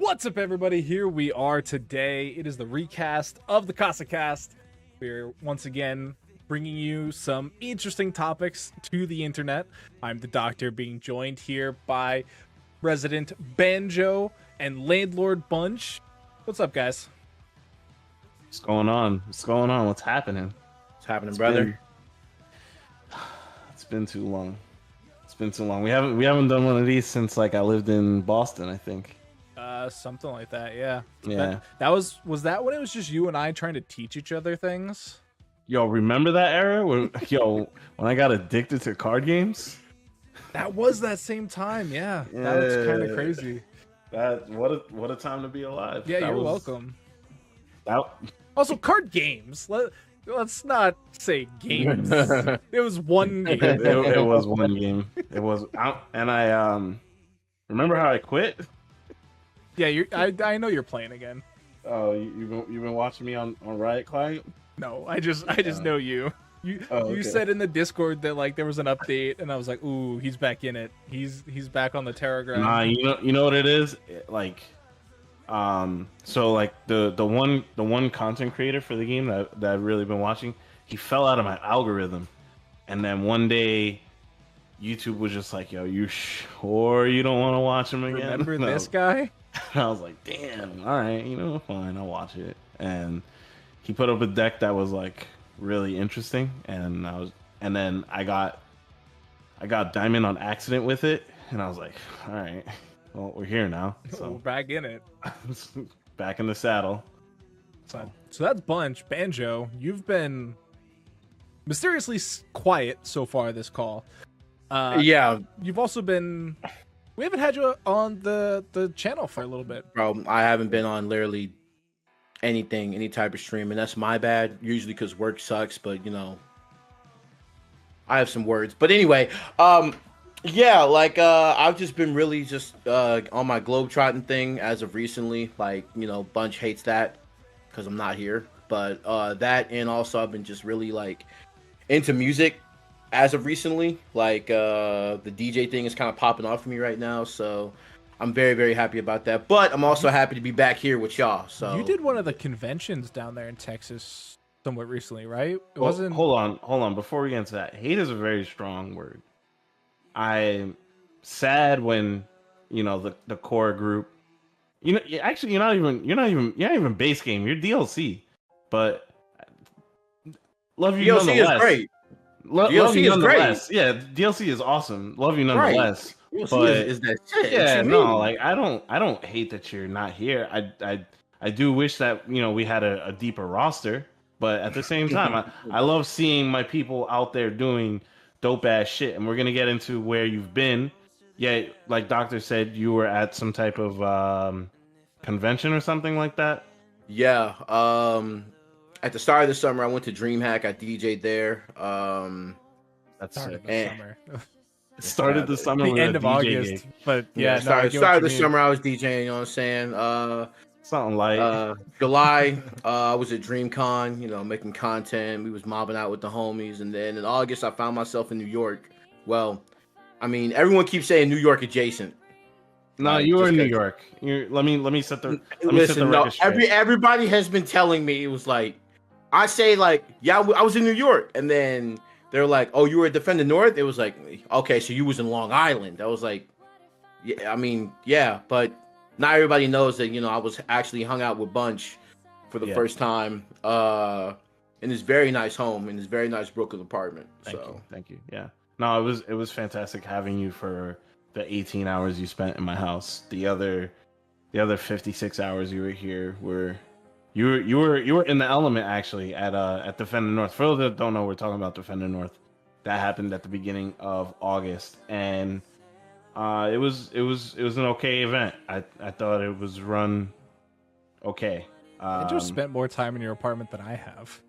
What's up, everybody? Here we are today. It is the recast of the Casa cast. We're once again bringing you some interesting topics to the internet. I'm the Doctor, being joined here by Resident Banjo and Landlord Bunch. What's up, guys? What's going on? What's going on? What's happening? What's happening, brother? It's been too long. It's been too long. We haven't done one of these since like I lived in Boston, I think. Something like that, yeah. Yeah. That was that when it was just you and I trying to teach each other things? Yo, remember that era when when I got addicted to card games? That was that same time, yeah. That's kind of crazy. What a time to be alive. Yeah, you're welcome. That Also, card games. Let's not say games. It was one game. it was one game. It was out, and I remember how I quit. Yeah, I know you're playing again. Oh, you've been watching me on Riot Client? No, I just know you. You okay. said in the Discord that like there was an update, and I was like, ooh, he's back in it. He's back on the Terragram. Nah, you know what it is? So like the one content creator for the game that I've really been watching, he fell out of my algorithm, and then one day YouTube was just like, yo, you sure you don't want to watch him again? Remember this guy? I was like, damn, all right, fine, I'll watch it. And he put up a deck that was like really interesting, and then I got diamond on accident with it, and I was like, all right, well, we're here now, so we're back in it. Back in the saddle. So that's Bunch. Banjo, you've been mysteriously quiet so far this call. Yeah, you've also been. We haven't had you on the channel for a little bit, bro. I haven't been on literally any type of stream, and that's my bad. Usually because work sucks, but I have some words. But anyway, yeah, like I've just been really just on my globetrotting thing as of recently. Like Bunch hates that because I'm not here, but that, and also I've been just really like into music as of recently. Like the DJ thing is kind of popping off for me right now, so I'm very, very happy about that. But I'm also happy to be back here with y'all. So you did one of the conventions down there in Texas somewhat recently, right? It well, wasn't. Hold on. Before we get into that, hate is a very strong word. I'm sad when the core group. Actually, you're not even base game. You're DLC, but love you DLC nonetheless. is great. DLC is great. Yeah, DLC is awesome. Love you nonetheless. Right. But is that shit? yeah, no, like I don't hate that you're not here. I do wish that we had a deeper roster, but at the same time, I love seeing my people out there doing dope ass shit. And we're gonna get into where you've been. Yeah, like Doctor said, you were at some type of convention or something like that. Yeah. At the start of the summer, I went to DreamHack. I DJ'd there. That's Started sick. the summer. It started the summer. The with end a of DJ August, gig. but yeah, started the summer. I was DJing. You know what I'm saying? Something like July, I was at DreamCon. Making content. We was mobbing out with the homies, and then in August, I found myself in New York. Well, I mean, everyone keeps saying New York adjacent. No, you were in New York. Let me set the record straight. Everybody has been telling me it was like, I say like, yeah, I was in New York, and then they're like, oh, you were at Defender North. It was like, okay, so you was in Long Island. I was like, yeah, I mean, yeah, but not everybody knows that I was actually hung out with Bunch for the first time in this very nice home, in this very nice Brooklyn apartment. Thank you. Yeah, no, it was fantastic having you for the 18 hours you spent in my house. The other 56 hours you were here were you were in the element actually at Defender North. For those that don't know, we're talking about Defender North. That happened at the beginning of August, and it was an okay event. I thought it was run okay. Andrew spent more time in your apartment than I have.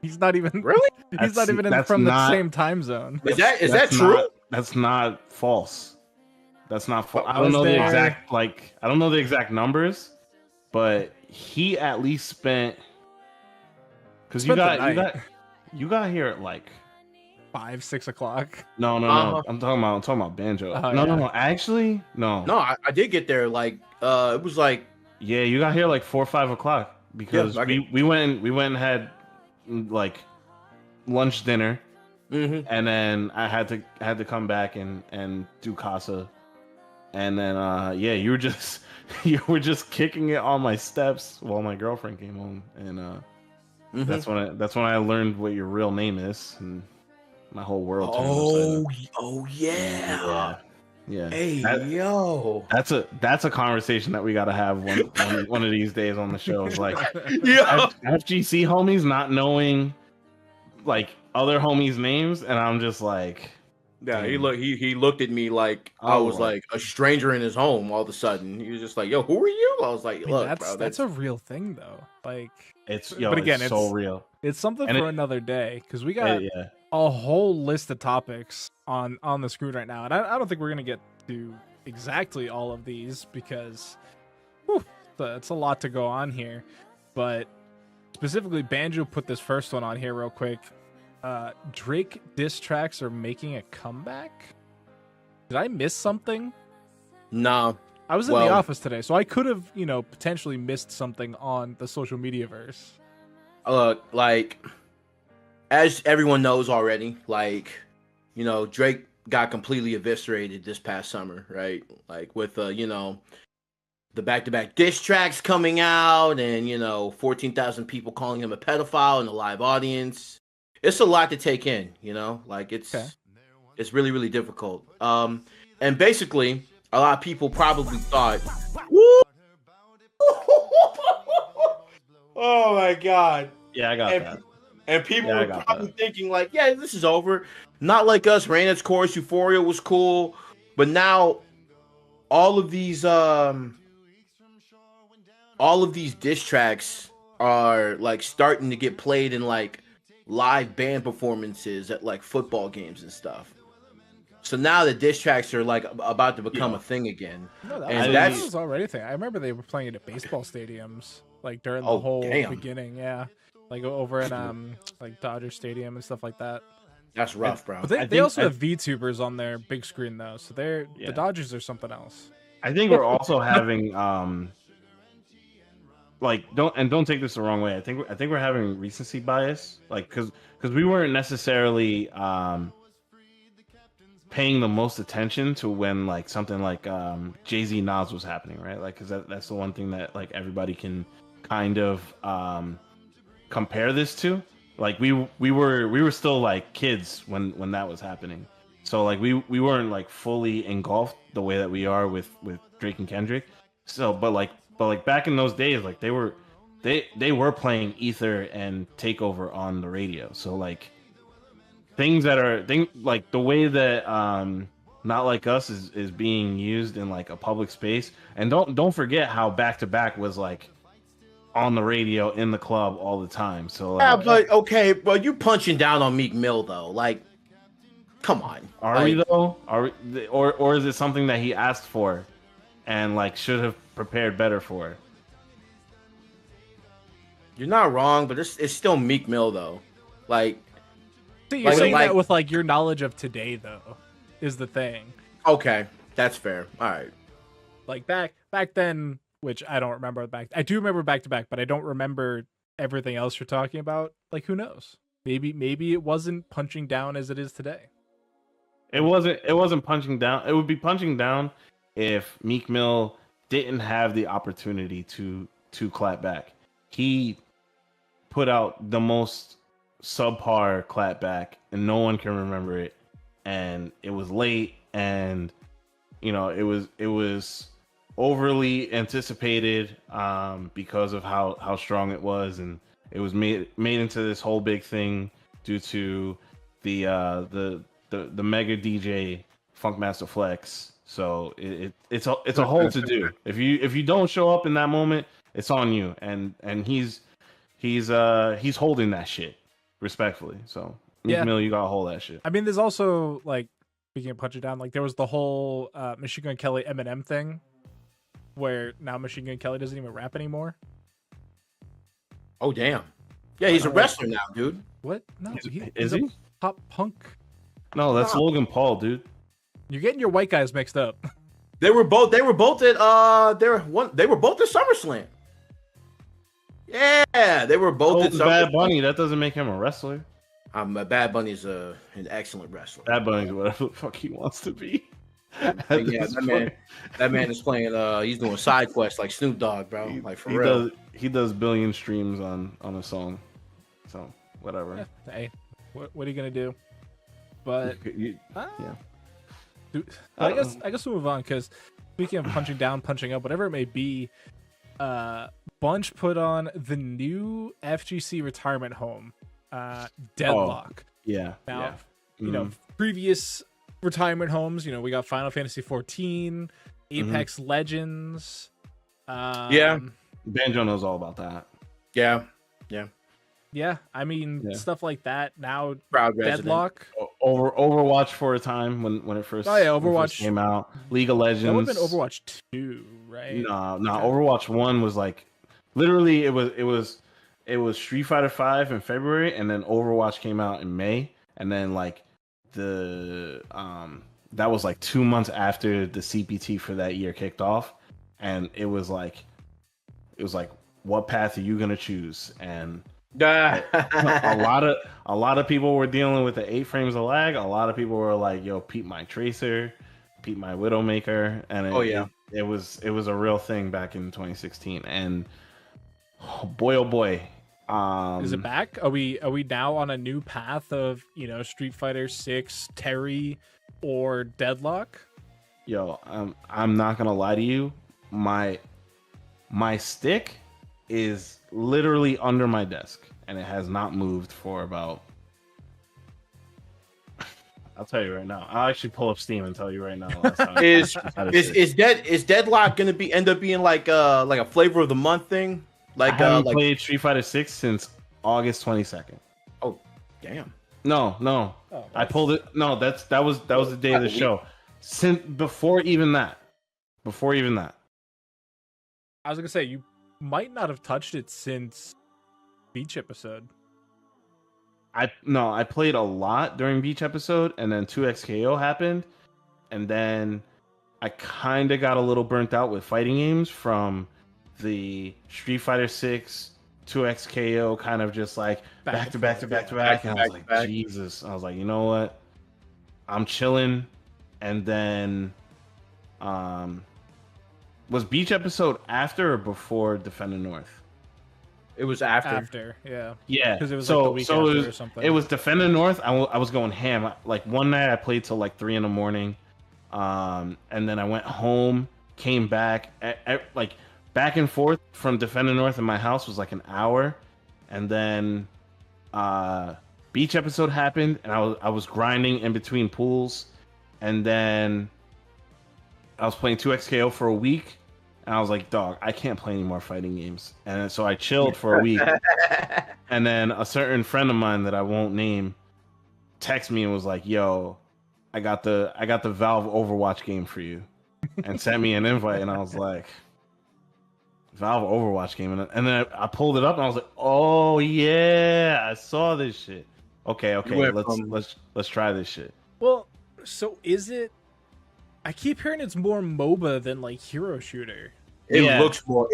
He's not even really. He's not even from the same time zone. Is that true? That's not false. That's not false. I don't know the exact numbers, but he at least spent, because you got here at like 5-6 o'clock. No. I'm talking about Banjo. Oh, no, yeah. no. Actually, no. No, I did get there. Like, it was like, Yeah, you got here like 4 or 5 o'clock because Yeah, we went and had like lunch dinner, and then I had to come back and do Casa, and then yeah, you were just kicking it on my steps while my girlfriend came home, and that's when I learned what your real name is, and my whole world turned upside down. oh yeah. Yeah. Hey, yo. That's a conversation that we gotta have one of these days on the show. It's like Yeah. FGC homies not knowing like other homies' names, and I'm just like, Yeah, damn. he looked at me like I Oh, was like a stranger in his home all of a sudden. He was just like, "Yo, who are you?" I was like, I mean, "Look, that's a real thing though. Like, But again, it's so real. It's something And for another day because we got yeah. a whole list of topics on the screen right now, and I don't think we're gonna get to exactly all of these because it's a lot to go on here. But specifically, Banjo put this first one on here real quick. Drake diss tracks are making a comeback. Did I miss something? nah." I was in the office today, so I could have, potentially missed something on the social media verse. Like, as everyone knows already, like, Drake got completely eviscerated this past summer, right? Like with the back-to-back diss tracks coming out, and 14,000 people calling him a pedophile in a live audience. It's a lot to take in, like it's really, really difficult. And basically, a lot of people probably thought, woo! Oh my god. Yeah, I got that. And people were probably thinking like, yeah, this is over. Not like us, ran its course, Euphoria was cool. But now all of these diss tracks are like starting to get played in like live band performances at like football games and stuff. So now the diss tracks are like about to become a thing again. No, that was already a thing. I remember they were playing it at baseball stadiums, like during the whole beginning. Yeah, like over at like Dodger Stadium and stuff like that. That's rough, bro. But they also have VTubers on their big screen though, so the Dodgers are something else. I think we're also having like don't take this the wrong way. I think we're having recency bias, like because we weren't necessarily paying the most attention to when like something like Jay-Z Nas was happening, right? Like because that's the one thing that like everybody can kind of compare this to. Like we were still like kids when that was happening, so like we weren't like fully engulfed the way that we are with Drake and Kendrick. So but like back in those days, like they were playing Ether and Takeover on the radio. So like things like the way that Not Like Us is being used in like a public space, and don't forget how Back to Back was like on the radio in the club all the time. So yeah, but okay, but you punching down on Meek Mill though, like, come on. Are we though? Are we, or is it something that he asked for, and like should have prepared better for? You're not wrong, but it's still Meek Mill though, like. So you're saying that with like your knowledge of today though, is the thing. Okay, that's fair. All right. Like back then, which I don't remember I do remember Back to Back, but I don't remember everything else you're talking about. Like who knows? Maybe it wasn't punching down as it is today. It wasn't punching down. It would be punching down if Meek Mill didn't have the opportunity to clap back. He put out the most subpar clap back, and no one can remember it. And it was late, and it was overly anticipated because of how strong it was, and it was made into this whole big thing due to the mega DJ Funkmaster Flex. So it's a whole to do. If you don't show up in that moment, it's on you, and he's holding that shit respectfully. So Meek Mill, you gotta hold that shit. I mean, there's also like, speaking of punching down, like there was the whole Machine Gun Kelly Eminem thing, where now Machine Gun Kelly doesn't even rap anymore. Oh damn! Yeah, he's a wrestler now, dude. What? No, is he? A pop punk No, that's Logan Paul, dude. You're getting your white guys mixed up. They were both at SummerSlam. Yeah, they were both at SummerSlam. Bad Bunny. That doesn't make him a wrestler. Bad Bunny's an excellent wrestler. Bad Bunny's whatever the fuck he wants to be. Yeah, that man is playing. He's doing side quests like Snoop Dogg, bro. Like for real. He does billion streams on a song. So whatever. Yeah, hey, what are you gonna do? But I guess we'll move on, because speaking of punching down, punching up, whatever it may be, Bunch put on the new FGC retirement home, Deadlock. Now, you know, previous retirement homes, you know, we got Final Fantasy 14, Apex Legends. Banjo knows all about that. Yeah, I mean, stuff like that. Now, Proud Deadlock. Overwatch for a time when it first, Overwatch came out. League of Legends. That would have been Overwatch 2, right? No, okay. Overwatch 1 was like, literally, it was Street Fighter 5 in February, and then Overwatch came out in May, and then like that was like 2 months after the CPT for that year kicked off, and it was like, what path are you gonna choose? And a lot of people were dealing with the 8 frames of lag. A lot of people were like, "Yo, peep my Tracer, peep my Widowmaker," and it was a real thing back in 2016. And oh boy, is it back? Are we now on a new path of, you know, Street Fighter 6, Terry, or Deadlock? Yo, I'm not gonna lie to you, my stick is literally under my desk, and it has not moved for about. I'll tell you right now. I'll actually pull up Steam and tell you right now. Is Deadlock gonna end up being like a flavor of the month thing? I haven't played Street Fighter 6 since August 22nd. Oh, damn. No. Oh, I pulled it. No, that was the day of the show. Since before even that. I was gonna say, you might not have touched it since Beach episode. I played a lot during Beach episode, and then 2XKO happened, and then I kind of got a little burnt out with fighting games from the Street Fighter 6, 2XKO, kind of just like back to back. And I was like, Jesus. I was like, you know what? I'm chilling. And then, was Beach episode after or before Defend the North? It was after. After, yeah. Yeah. Because it was like the week after or something. It was Defend the North. I was going ham. Like one night I played till like 3 a.m. And then I went home, came back, like back and forth from Defend the North in my house was like an hour. And then Beach episode happened, and I was grinding in between pools. And then I was playing 2XKO for a week. And I was like, dog, I can't play any more fighting games. And so I chilled for a week. And then a certain friend of mine that I won't name texted me and was like, yo, I got the Valve Overwatch game for you. And sent me an invite. And I was like, Valve Overwatch game. And then I pulled it up and I was like, oh yeah, I saw this shit. Okay, let's try this shit. Well, so is it? I keep hearing it's more MOBA than like hero shooter. It looks more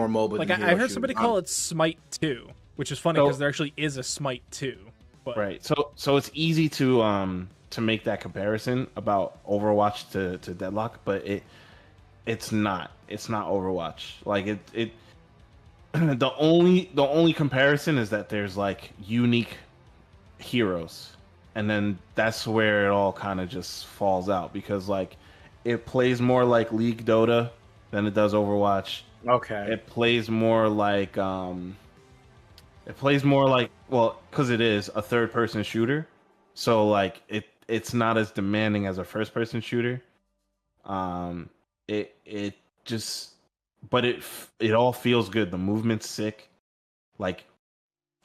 MOBA. Like than I heard somebody call it Smite 2, which is funny because there actually is a Smite 2. But... Right. So it's easy to make that comparison about Overwatch to Deadlock, but it's not Overwatch. Like it the only comparison is that there's like unique heroes. And then that's where it all kind of just falls out, because like it plays more like League Dota than it does Overwatch. Okay. It plays more like well, because it is a third person shooter. So like it's not as demanding as a first person shooter. It all feels good. The movement's sick. Like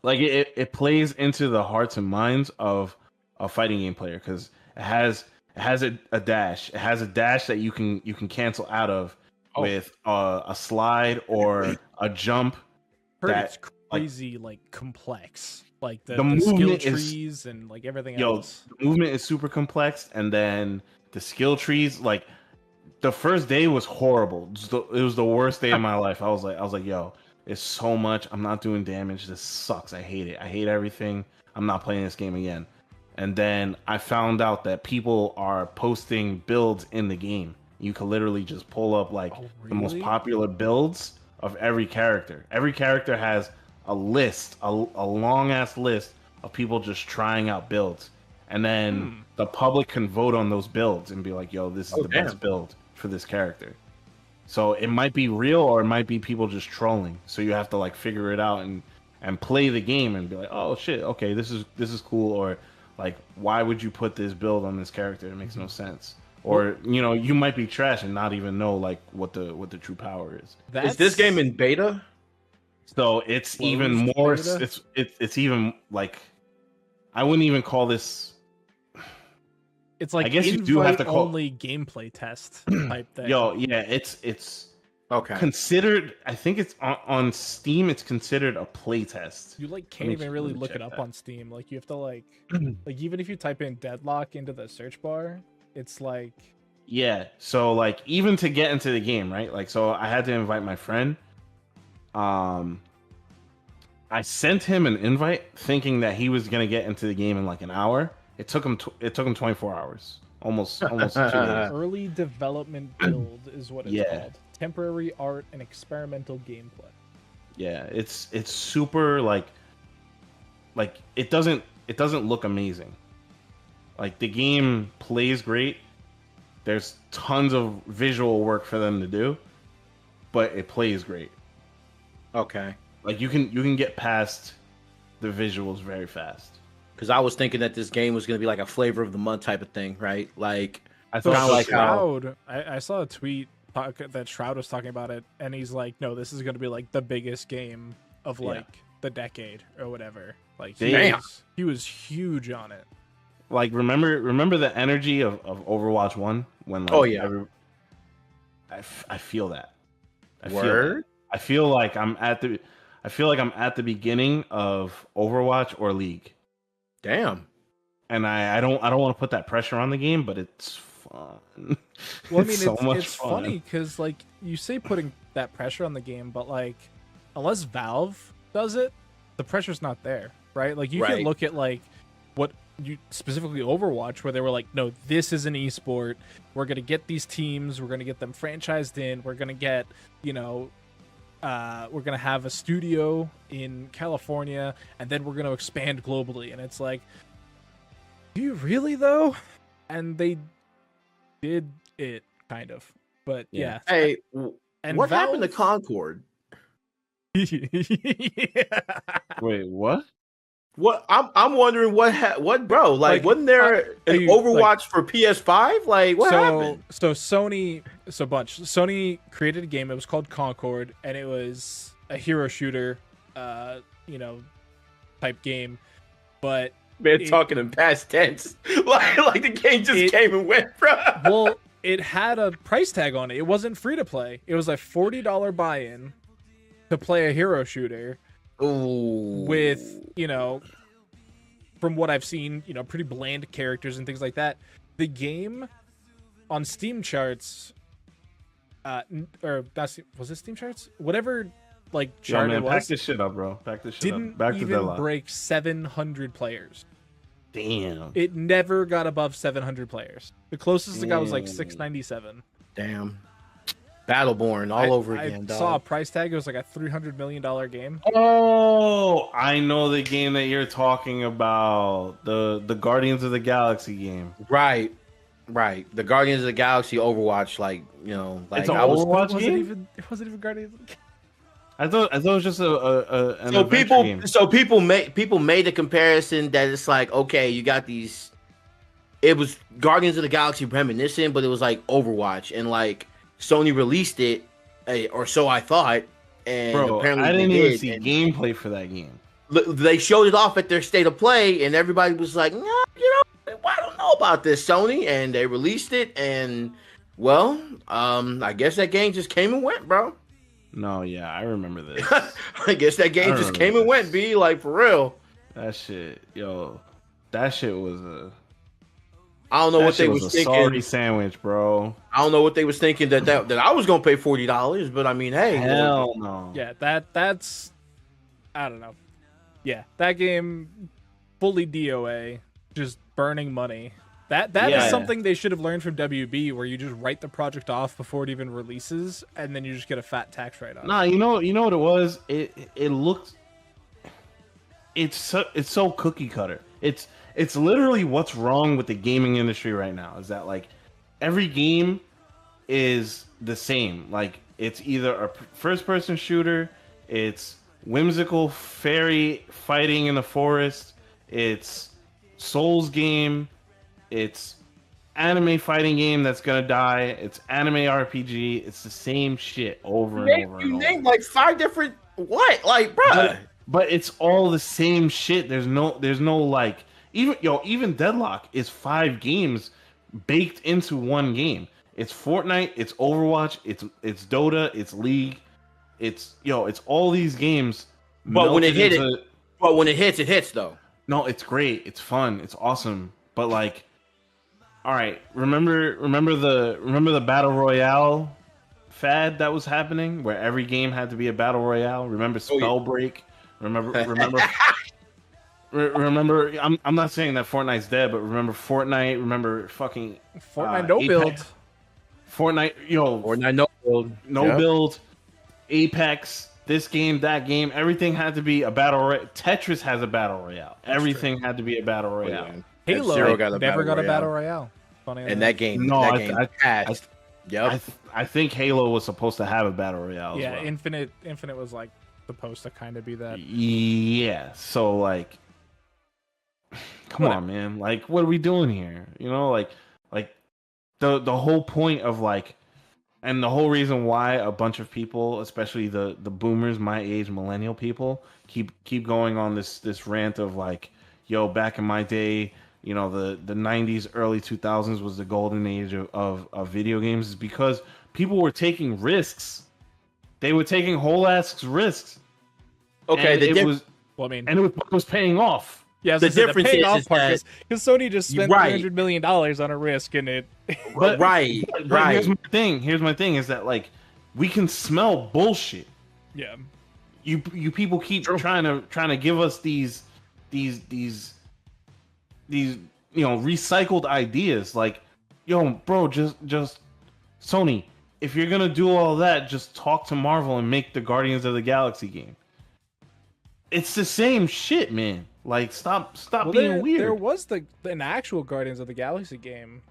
it plays into the hearts and minds of a fighting game player, because it has a dash. It has a dash that you can cancel out of with a slide or a jump. It's crazy like complex. Like the skill movement trees and like everything yo, else. the movement is super complex, and then the skill trees, like the first day was horrible. It was the worst day of my life. I was like, yo, it's so much. I'm not doing damage. This sucks. I hate it. I hate everything. I'm not playing this game again. And then I found out that people are posting builds in the game. You can literally just pull up like the most popular builds of every character. Every character has a list, a long ass list of people just trying out builds. And then the public can vote on those builds and be like, yo, this is the best build for this character. So it might be real or it might be people just trolling. So you have to like figure it out and play the game and be like, oh shit, okay, this is cool, or like, why would you put this build on this character? It makes no sense. Or you might be trash and not even know like what the true power is. Is this game in beta? So it's even more. It's even like, I wouldn't even call this. It's like, I guess you do have to call only gameplay test type thing. Yo, yeah, it's okay. Considered. I think it's on Steam. It's considered a play test. You like can't even really look it up on Steam. Like you have to like even if you type in Deadlock into the search bar, it's like So like even to get into the game, right? Like so I had to invite my friend. I sent him an invite thinking that he was gonna get into the game in like an hour. It took him 24 hours, almost 2 days. Early development build is what it's called. Temporary art and experimental gameplay. Yeah, it's super like it doesn't look amazing. Like the game plays great. There's tons of visual work for them to do, but it plays great. Okay. Like you can get past the visuals very fast. Because I was thinking that this game was going to be like a flavor of the month type of thing, right? Like I thought so like Shroud. I saw a tweet that Shroud was talking about it, and he's like, "No, this is going to be like the biggest game of like the decade or whatever." Like he was huge on it. Like remember the energy of Overwatch 1 when like, I feel that. I feel like I'm at the beginning of Overwatch or League. Damn. And I don't want to put that pressure on the game, but it's fun. Well, I mean, it's funny because like you say putting that pressure on the game, but like unless Valve does it, the pressure's not there, right? Like you can look at like what you specifically Overwatch, where they were like, no, this is an esport. We're gonna get these teams. We're gonna get them franchised in. We're gonna get we're gonna have a studio in California, and then we're gonna expand globally. And it's like, do you really though? And they did it kind of, but yeah. Hey, and what happened to Concord? Wait, what? What I'm wondering what bro, like wasn't there an Overwatch for PS5? Like what happened? So Sony created a game. It was called Concord, and it was a hero shooter, type game. But man, talking in past tense, like the game just came and went, bro. Well, it had a price tag on it. It wasn't free to play. It was a $40 buy-in to play a hero shooter. Ooh. With, from what I've seen, pretty bland characters and things like that. The game on Steam charts, was it Steam charts? Whatever, like, chart it was. Pack this shit up, bro. Pack this shit up. Back to Didn't even break 700 players. Damn. It never got above 700 players. The closest it got was like 697. Damn. Battleborn all over again. I saw a price tag. It was like a $300 million game. Oh, I know the game that you're talking about. The Guardians of the Galaxy game. Right. The Guardians of the Galaxy Overwatch, like it's an Overwatch game. It wasn't even Guardians of the Galaxy. I thought it was just an game. So people made a comparison that it's like, okay, you got these. It was Guardians of the Galaxy reminiscent, but it was like Overwatch, and like Sony released it, or so I thought. And apparently I didn't even see gameplay for that game. They showed it off at their state of play, and everybody was like, "No, I don't know about this, Sony." And they released it, and I guess that game just came and went, bro. No, yeah, I remember this. I guess that game just came and went, B. Like, for real. That shit, yo, that shit was a. I don't know what they was thinking. Sorry sandwich, bro. I don't know what they was thinking that I was gonna pay $40, but I mean, hey, hell no. Yeah, that's I don't know. Yeah, that game fully DOA, just burning money. That is something they should have learned from WB, where you just write the project off before it even releases, and then you just get a fat tax write-off. Nah, you know what it was. It looked. It's so cookie cutter. It's literally what's wrong with the gaming industry right now. Is that like every game is the same. Like it's either a first-person shooter, it's whimsical fairy fighting in the forest, it's Souls game, it's anime fighting game that's gonna die, it's anime RPG. It's the same shit over and over. You named like 5 different what? Like, bruh. But it's all the same shit. There's no like even Deadlock is 5 games baked into one game. It's Fortnite, it's Overwatch, it's Dota, it's League, it's all these games. But when it hits, it hits though. No, it's great, it's fun, it's awesome. But like, all right, remember the battle royale fad that was happening, where every game had to be a battle royale. Remember Spellbreak? Remember. Remember, I'm not saying that Fortnite's dead, but remember Fortnite. Remember fucking Fortnite no build. Fortnite, Fortnite no build. No build. Apex, this game, that game, everything had to be a battle royale. Tetris has a battle royale. Everything had to be a battle royale. Yeah. Halo never got a battle royale. Funny and that game, no, I passed. Yep. I think Halo was supposed to have a battle royale. Yeah, as well. Infinite was like supposed to kind of be that. Yeah, so like. Come on, man. Like, what are we doing here? Like the whole point of like, and the whole reason why a bunch of people, especially the boomers, my age, millennial people, keep going on this rant of like, yo, back in my day, the 90s, early 2000s was the golden age of video games, is because people were taking risks. They were taking whole ass risks. Okay, and it was paying off. Yeah, the difference is because Sony just spent $300 million on a risk in it. But Here's my thing is that like we can smell bullshit. Yeah. You people keep trying to give us these recycled ideas. Like, yo, bro, just Sony. If you're gonna do all that, just talk to Marvel and make the Guardians of the Galaxy game. It's the same shit, man. Like, stop being weird. There was an actual Guardians of the Galaxy game.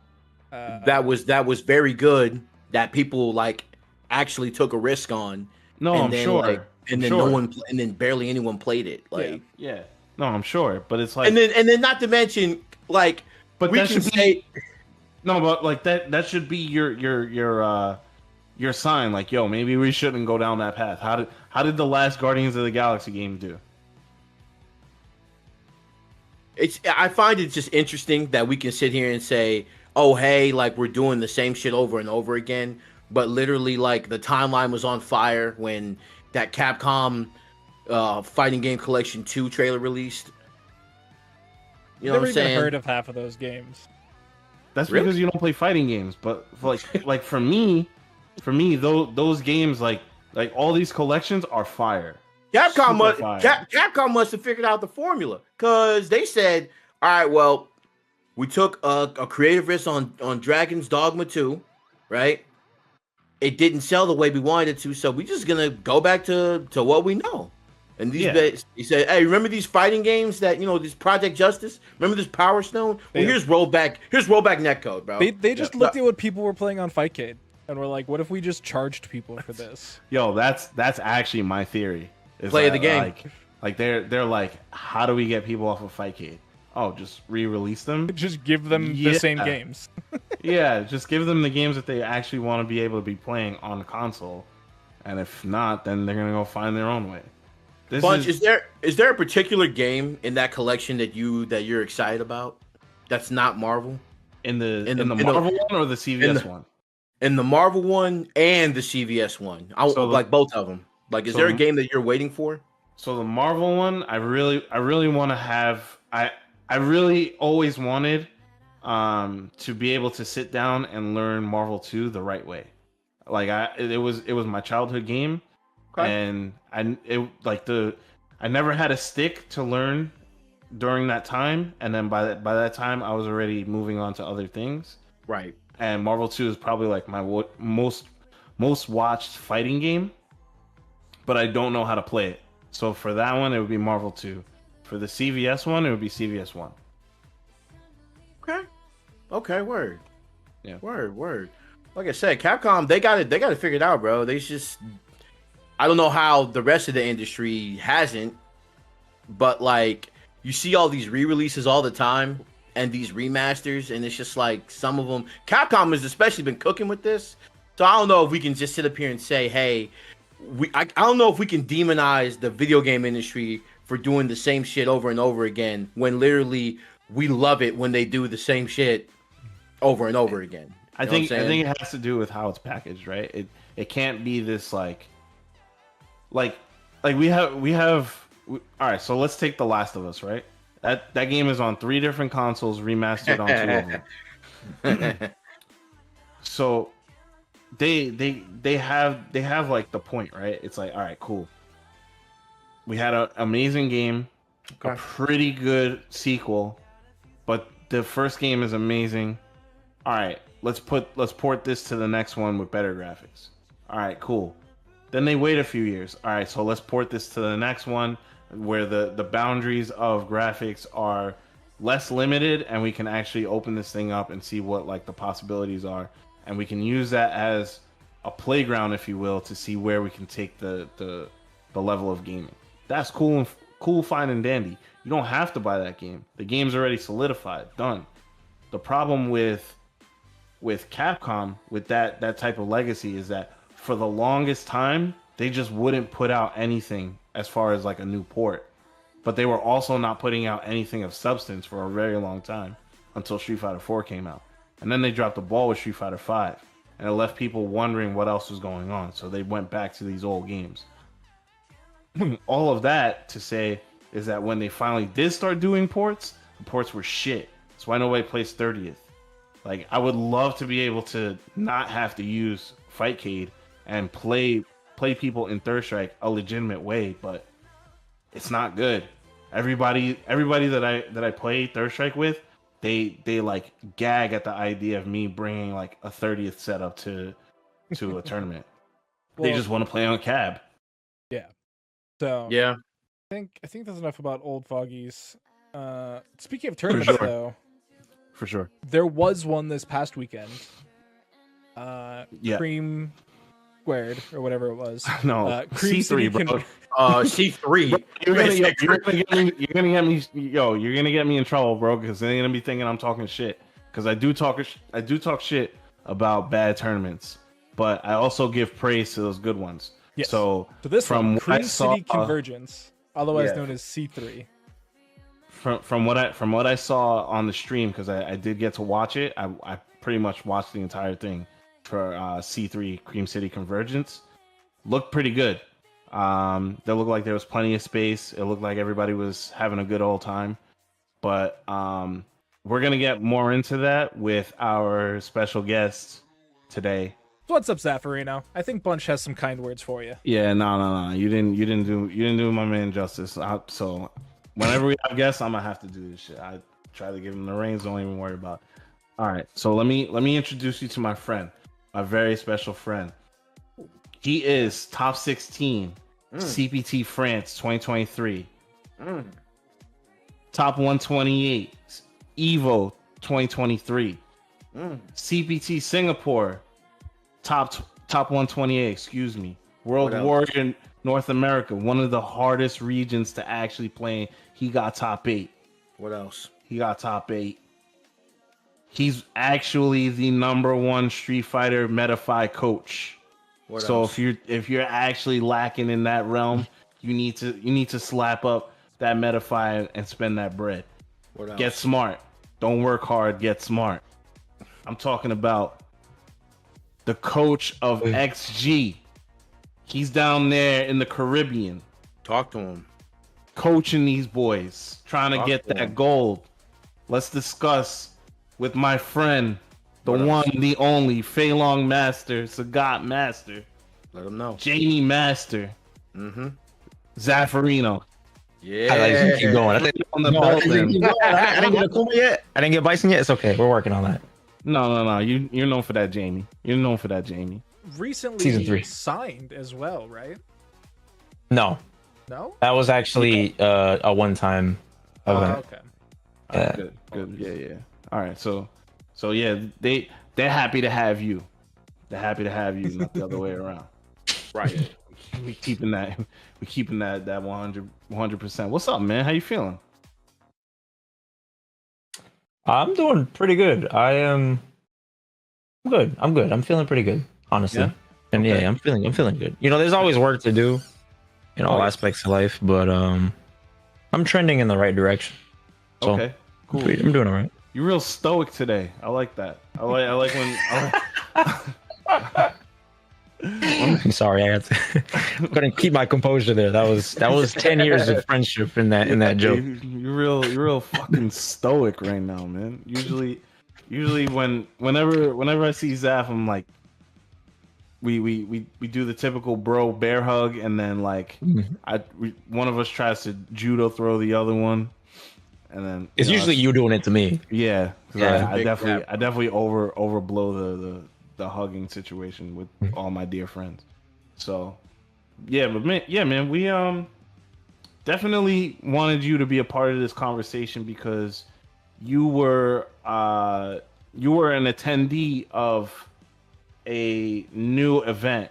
That was very good. That people like actually took a risk on. No, I'm sure. And then barely anyone played it. Like, yeah. No, I'm sure. But it's like, and then not to mention like, but that should be no, but like that should be your sign. Like, yo, maybe we shouldn't go down that path. How did the last Guardians of the Galaxy game do? I find it just interesting that we can sit here and say, oh, hey, like we're doing the same shit over and over again. But literally, like the timeline was on fire when that Capcom Fighting Game Collection 2 trailer released. You know what I'm saying? I've never even heard of half of those games. That's really? Because you don't play fighting games. But like for me, those games, like all these collections are fire. Capcom must have figured out the formula, because they said, all right, well, we took a creative risk on Dragon's Dogma 2, right? It didn't sell the way we wanted it to, so we're just gonna go back to what we know. And he said, hey, remember these fighting games that, this Project Justice? Remember this Power Stone? Well, here's rollback netcode, bro. They just looked at what people were playing on Fightcade and were like, what if we just charged people for this? Yo, that's actually my theory. Play the game. Like they're like, how do we get people off of Fightcade? Oh, just re-release them? Just give them the same games. Yeah, just give them the games that they actually want to be able to be playing on console. And if not, then they're gonna go find their own way. Is there a particular game in that collection that you're excited about? That's not Marvel? In the Marvel one or the CVS one? In the Marvel one and the CVS one, like both of them. Like, is there a game that you're waiting for? So the Marvel one, I really want to have. I really always wanted to be able to sit down and learn Marvel 2 the right way. Like it was my childhood game, and I never had a stick to learn during that time, and then by that time I was already moving on to other things. Right. And Marvel 2 is probably like my most watched fighting game, but I don't know how to play it. So for that one, it would be Marvel 2. For the CVS one, it would be CVS 1. Okay, word. Yeah. Word. Like I said, Capcom, they got it figured out, bro. They just, I don't know how the rest of the industry hasn't, but like, you see all these re-releases all the time and these remasters, and it's just like some of them. Capcom has especially been cooking with this, so I don't know if we can just sit up here and say, "Hey, I don't know if we can demonize the video game industry for doing the same shit over and over again when literally we love it when they do the same shit over and over again." I think it has to do with how it's packaged, right? It can't be this like we have. All right, so let's take The Last of Us, right? That game is on 3 different consoles, remastered on 2 of them. So they have like the point, right? It's like, all right, cool. We had an amazing game, a pretty good sequel, but the first game is amazing. All right, let's port this to the next one with better graphics. All right, cool. Then they wait a few years. All right, so let's port this to the next one where the boundaries of graphics are less limited, and we can actually open this thing up and see what like the possibilities are, and we can use that as a playground, if you will, to see where we can take the level of gaming. That's cool, fine and dandy. You don't have to buy that game. The game's already solidified, done. The problem with Capcom, with that type of legacy, is that for the longest time they just wouldn't put out anything as far as like a new port, but they were also not putting out anything of substance for a very long time until Street Fighter 4 came out, and then they dropped the ball with Street Fighter 5, and it left people wondering what else was going on, so they went back to these old games. All of that to say is that when they finally did start doing ports, the ports were shit. That's why nobody plays 30th. Like, I would love to be able to not have to use Fightcade and play people in Third Strike a legitimate way, but it's not good. Everybody that I play Third Strike with, they like gag at the idea of me bringing like a 30th setup to a tournament. Well, they just want to play on cab. Yeah. So yeah, I think that's enough about old fogies. Speaking of tournaments, though, for sure, there was one this past weekend. Yeah. Cream squared or whatever it was. No, Cream C3, bro. C3. You're gonna get me in trouble, bro, because they're gonna be thinking I'm talking shit. Because I do talk shit about bad tournaments, but I also give praise to those good ones. Yes. So this from Cream City Convergence, otherwise known as C3. From what I saw on the stream, because I did get to watch it, I pretty much watched the entire thing for C3 Cream City Convergence. Looked pretty good. There looked like there was plenty of space. It looked like everybody was having a good old time. But we're gonna get more into that with our special guest today. What's up, Zaffarino? I think Bunch has some kind words for you. Yeah, no. You didn't do my man justice. So whenever we have guests, I'm gonna have to do this shit. I try to give him the reins. Don't even worry about it. All right. So let me introduce you to my friend, my very special friend. He is top 16 CPT France 2023. Top 128 Evo 2023. CPT Singapore top 128, excuse me. World Warrior North America, one of the hardest regions to actually play in. He got top 8. What else? He got top 8. He's actually the #1 Street Fighter Metafy coach. What so else? if you're actually lacking in that realm, you need to slap up that Metafy and spend that bread. What else? Get smart. Don't work hard, get smart. I'm talking about the coach of XG. He's down there in the Caribbean. Talk to him. Coaching these boys, trying to get that gold. Let's discuss with my friend, the one, the only, Fei Long Master, Sagat Master. Let him know. Jamie Master. Zaffarino. Yeah. I like keep going. I didn't get a Kuma yet. I didn't get Bison yet. It's okay. We're working on that. No. You're known for that, Jamie. You're known for that, Jamie. Recently Season 3. signed as well, right? No, that was actually a one-time event. Okay. Good. Yeah. All right. So yeah, they're happy to have you. They're happy to have you, not the other way around. Right. We keeping that 100%. What's up, man? How you feeling? I'm doing pretty good. I'm good. I'm feeling pretty good, honestly. Yeah? And Okay. yeah, I'm feeling good. You know, there's always work to do in all aspects of life, but I'm trending in the right direction. So Okay, cool. I'm doing all right. You're real stoic today. I like that. I like when. I'm sorry, I couldn't keep my composure there. That was 10 years of friendship in that joke. You're real fucking stoic right now, man. Usually whenever I see Zaf, I'm like, we do the typical bro bear hug, and then like one of us tries to judo throw the other one, and then it's usually you doing it to me. Yeah, Yeah. I definitely overblow the hugging situation with all my dear friends. So yeah, but man, we definitely wanted you to be a part of this conversation because you were an attendee of a new event,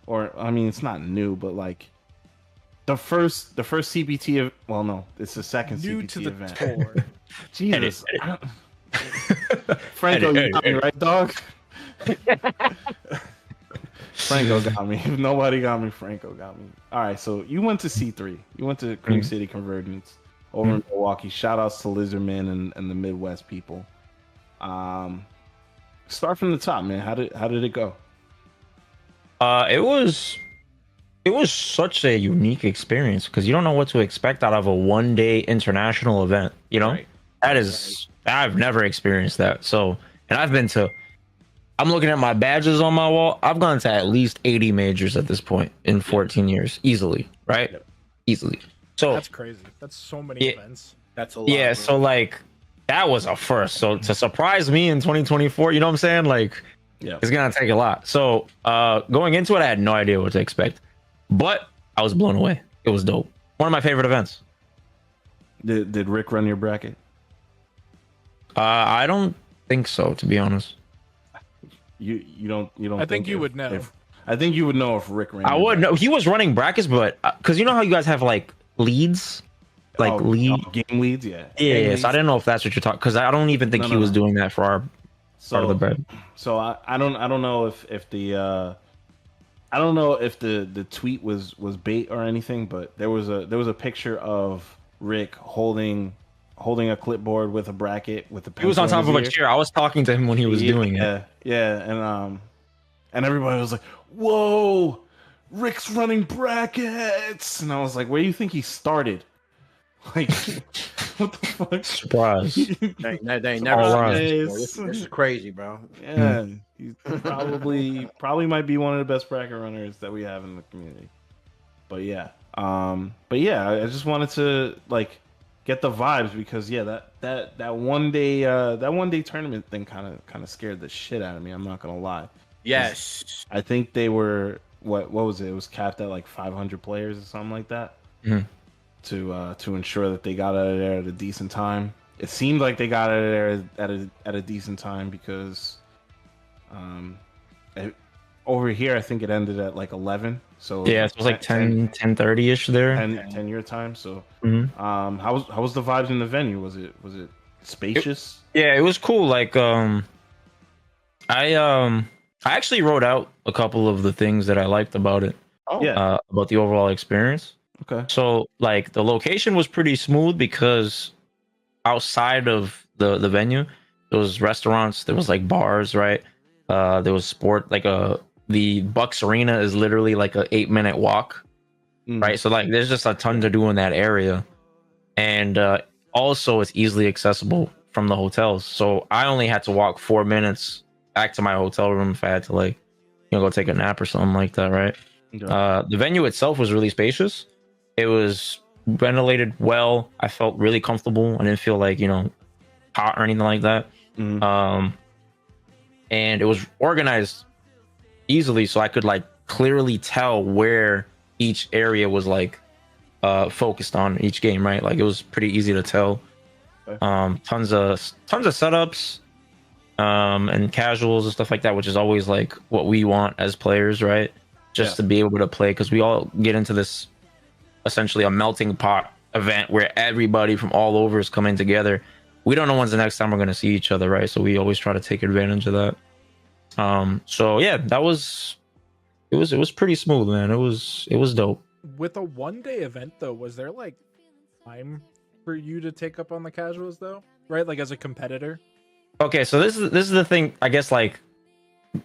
or I mean, it's not new, but like the first CPT. Well, no, it's the second New CPT to the event. tour. Jesus, Franco, you got me right, dog. Franco got me. If nobody got me, Franco got me. All right, so you went to C3. You went to Cream City Convergence over in Milwaukee. Shout outs to Lizardman and the Midwest people. Start from the top, man. How did it go? It was such a unique experience because you don't know what to expect out of a one-day international event. You know, I've never experienced that. So, and I'm looking at my badges on my wall. I've gone to at least 80 majors at this point in 14 years, easily, right? Yep. Easily. So that's crazy. That's so many events. That's a lot. Yeah. Bro. So like that was a first. So to surprise me in 2024, you know what I'm saying? Like, it's gonna take a lot. So going into it, I had no idea what to expect, but I was blown away. It was dope. One of my favorite events. Did Rick run your bracket? I don't think so, to be honest. You don't. I think you would know. I think you would know if Rick ran. I would know. He was running brackets, but because you know how you guys have like leads, like game leads, yeah. Yeah. So I didn't know if that's what you're talking. Because I don't even think he was doing that for our part of the bread. So I don't know if the I don't know if the tweet was bait or anything, but there was a picture of Rick holding a clipboard with a bracket with the pencil. He was on top of a chair. I was talking to him when he was doing it. Yeah, and everybody was like, "Whoa, Rick's running brackets!" And I was like, "Where do you think he started? Like, what the fuck? Surprise! They never seen this. This is crazy, bro. Yeah, he probably might be one of the best bracket runners that we have in the community. But yeah, I just wanted to like get the vibes because that one day tournament thing kind of scared the shit out of me. I'm not gonna lie. Yes, I think they were what was it? It was capped at like 500 players or something like that. To ensure that they got out of there at a decent time. It seemed like they got out of there at a decent time because over here I think it ended at like 11. So yeah, it was like 10:30 ish there. 10 your time. So how was the vibes in the venue? Was it spacious? It was cool. Like I actually wrote out a couple of the things that I liked about it. About the overall experience. Okay. So like the location was pretty smooth because outside of the venue, there was restaurants, there was like bars, right? There was sport like the Bucks Arena is literally like a 8-minute walk, right? So like there's just a ton to do in that area, and also it's easily accessible from the hotels. So I only had to walk 4 minutes back to my hotel room if I had to like go take a nap or something like that, right? The venue itself was really spacious. It was ventilated well. I felt really comfortable. I didn't feel like hot or anything like that. And it was organized easily, so I could like clearly tell where each area was like focused on each game, right? Like it was pretty easy to tell. Tons of setups and casuals and stuff like that, which is always like what we want as players, right? Just to be able to play, because we all get into this essentially a melting pot event where everybody from all over is coming together. We don't know when's the next time we're going to see each other, right? So we always try to take advantage of that. So yeah, it was pretty smooth, man. It was dope. With a 1-day event though, was there like time for you to take up on the casuals though, right? Like as a competitor? Okay, so this is the thing, I guess, like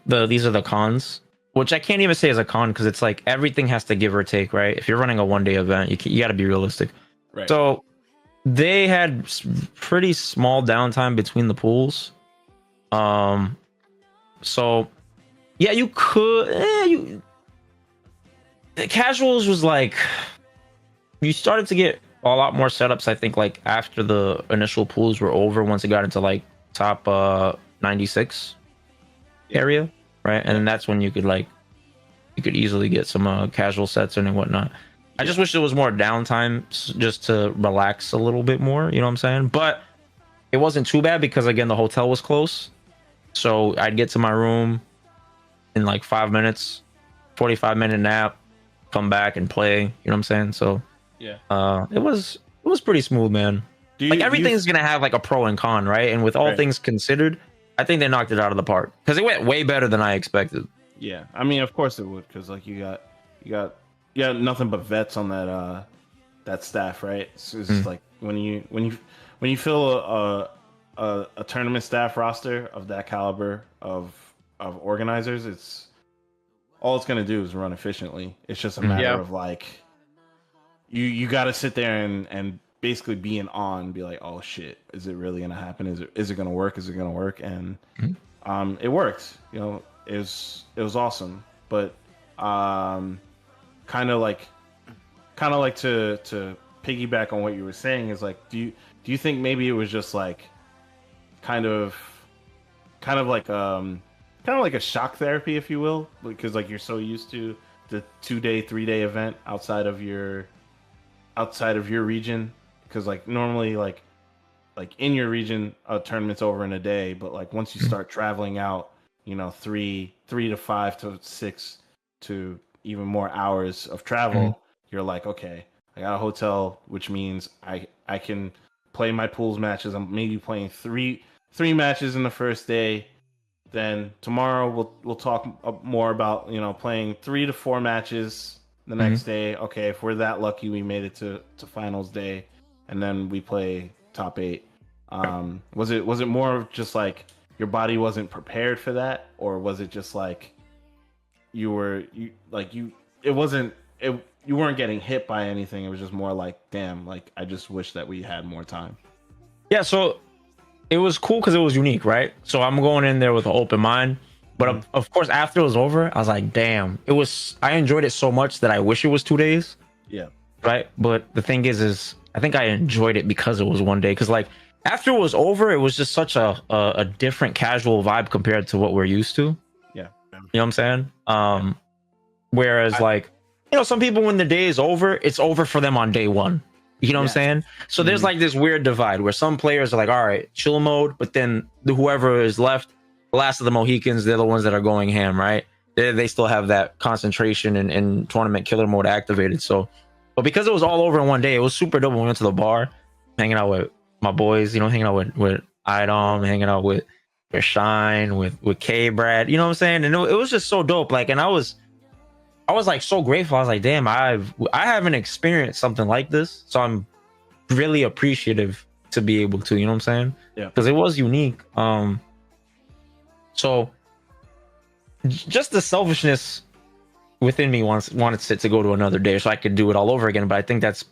these are the cons, which I can't even say as a con, because it's like everything has to give or take, right? If you're running a 1-day event, you got to be realistic. Right. So they had pretty small downtime between the pools. So yeah, you could the casuals was like, you started to get a lot more setups, I think, like after the initial pools were over, once it got into like top 96 area, right? And then that's when you could easily get some casual sets and whatnot. I just wish there was more downtime just to relax a little bit more, you know what I'm saying? But it wasn't too bad because again the hotel was close, so I'd get to my room in like 5 minutes, 45-minute nap, come back and play, you know what I'm saying? So yeah, it was pretty smooth, man. Everything's gonna have like a pro and con, right? And with all things considered, I think they knocked it out of the park because it went way better than I expected. Yeah, I mean, of course it would, because like you got nothing but vets on that staff, right? So it's just like when you fill a tournament staff roster of that caliber of organizers, it's gonna do is run efficiently. It's just a matter of like you got to sit there and basically be in awe and be like, oh shit, is it really gonna happen? Is it gonna work? Is it gonna work? And it worked. It was awesome. But kind of like to piggyback on what you were saying is like, do you think maybe it was just like kind of like a shock therapy, if you will, because like you're so used to the 2-day, 3-day event outside of your region, because like normally like in your region a tournament's over in a day, but like once you start traveling out, 3 to 5 to 6 to even more hours of travel, you're like, okay, I got a hotel, which means I can play my pools matches. I'm maybe playing three matches in the first day. Then tomorrow we'll talk more about playing 3 to 4 matches the next day. Okay, if we're that lucky, we made it to finals day, and then we play top 8. Was it more of just like your body wasn't prepared for that, or was it just like you weren't getting hit by anything? It was just more like, damn, like I just wish that we had more time. Yeah, so it was cool because it was unique, right? So I'm going in there with an open mind, but of course after it was over, I was like, damn, I enjoyed it so much that I wish it was 2 days. Yeah. Right. But the thing is I think I enjoyed it because it was 1 day. Because like after it was over, it was just such a different casual vibe compared to what we're used to. Yeah. You know what I'm saying? Whereas some people, when the day is over, it's over for them on day 1. You know what I'm saying? So there's like this weird divide where some players are like, all right, chill mode, but then whoever is left, the last of the Mohicans, they're the ones that are going ham, right? They still have that concentration and tournament killer mode activated. So, but because it was all over in 1 day, it was super dope. When we went to the bar, hanging out with my boys, hanging out with Idom, hanging out with Shine, with K Brad, you know what I'm saying? And it was just so dope. Like, and I was like so grateful. I was like, damn, I haven't experienced something like this, so I'm really appreciative to be able to, you know what I'm saying? Yeah. Because it was unique. So just the selfishness within me wanted it to go to another day so I could do it all over again. But I think that's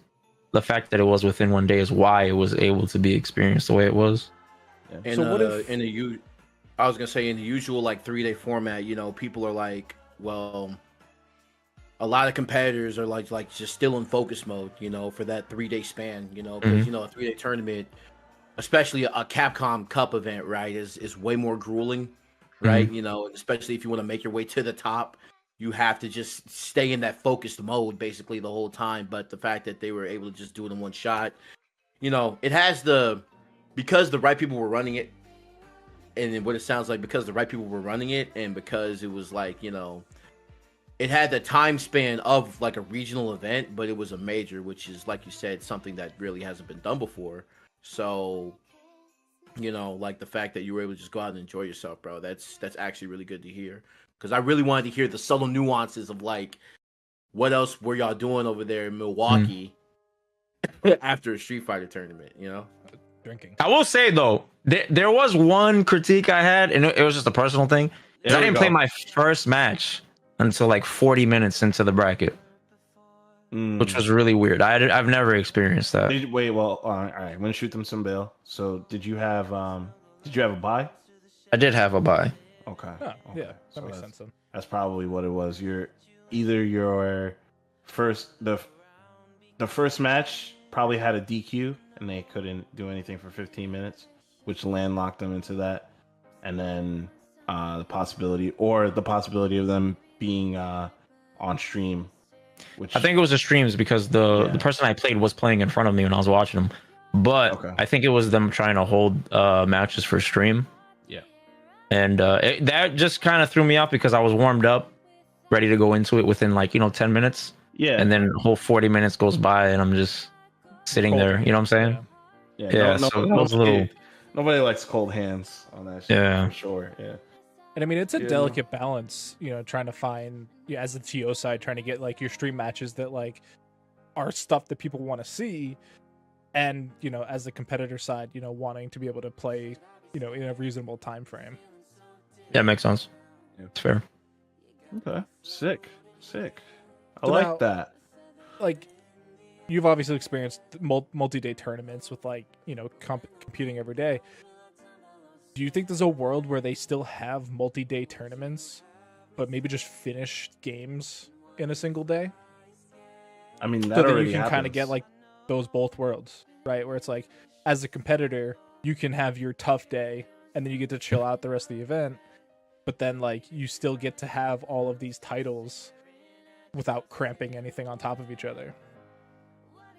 the fact that it was within one day is why it was able to be experienced the way it was. Yeah. And so what if I was gonna say in the usual like 3-day format, you know, people are like, well, a lot of competitors are like just still in focus mode, you know, for that 3-day span, you know, because you know a 3-day tournament, especially a Capcom Cup event, right, is way more grueling, right? You know, especially if you want to make your way to the top, you have to just stay in that focused mode basically the whole time. But the fact that they were able to just do it in one shot, you know, it has because the right people were running it, and what it sounds like because the right people were running it, and because it was like, you know, it had the time span of like a regional event, but it was a major, which is, like you said, something that really hasn't been done before. So, you know, like the fact that you were able to just go out and enjoy yourself, bro, that's actually really good to hear. Because I really wanted to hear the subtle nuances of like, what else were y'all doing over there in Milwaukee after a Street Fighter tournament, you know? Drinking. I will say though, there was one critique I had, and it was just a personal thing. I didn't play my first match until like 40 minutes into the bracket, which was really weird. I've never experienced that. All right. I'm gonna shoot them some bail. So did you have a bye? I did have a bye. Okay. Oh, okay. yeah, that So makes sense then. That's probably what it was. Your first the first match probably had a DQ and they couldn't do anything for 15 minutes, which landlocked them into that. And then the possibility of them being on stream, which I think it was the streams because the person I played was playing in front of me when I was watching them. But I think it was them trying to hold matches for stream. Yeah. And that just kind of threw me off because I was warmed up, ready to go into it within like, 10 minutes. Yeah. And then a whole 40 minutes goes by and I'm just sitting there. You know what I'm saying? Yeah. So that was a little... Nobody likes cold hands on that shit. Yeah. For sure. Yeah. And I mean, it's a delicate balance, you know, trying to find, as the TO side, trying to get like your stream matches that like are stuff that people want to see. And, you know, as the competitor side, you know, wanting to be able to play, you know, in a reasonable time frame. Yeah, makes sense. Yeah. It's fair. Okay. Sick. I So like now, that. Like, you've obviously experienced multi-day tournaments with like, you know, competing every day. Do you think there's a world where they still have multi-day tournaments, but maybe just finish games in a single day? I mean, that so that already you can kind of happens. get like those both worlds, right? Where it's like, as a competitor, you can have your tough day and then you get to chill out the rest of the event, but then like you still get to have all of these titles without cramping anything on top of each other.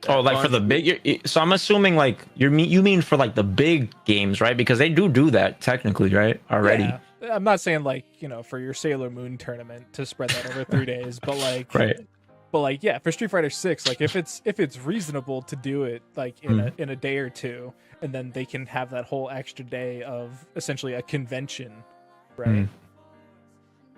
Oh, like for the big. So I'm assuming like you mean for like the big games, right? Because they do that technically, right? Already. Yeah. I'm not saying like, you know, for your Sailor Moon tournament to spread that over 3 days, but like, right. But like, yeah, for Street Fighter 6, like if it's reasonable to do it like in a day or two, and then they can have that whole extra day of essentially a convention, right?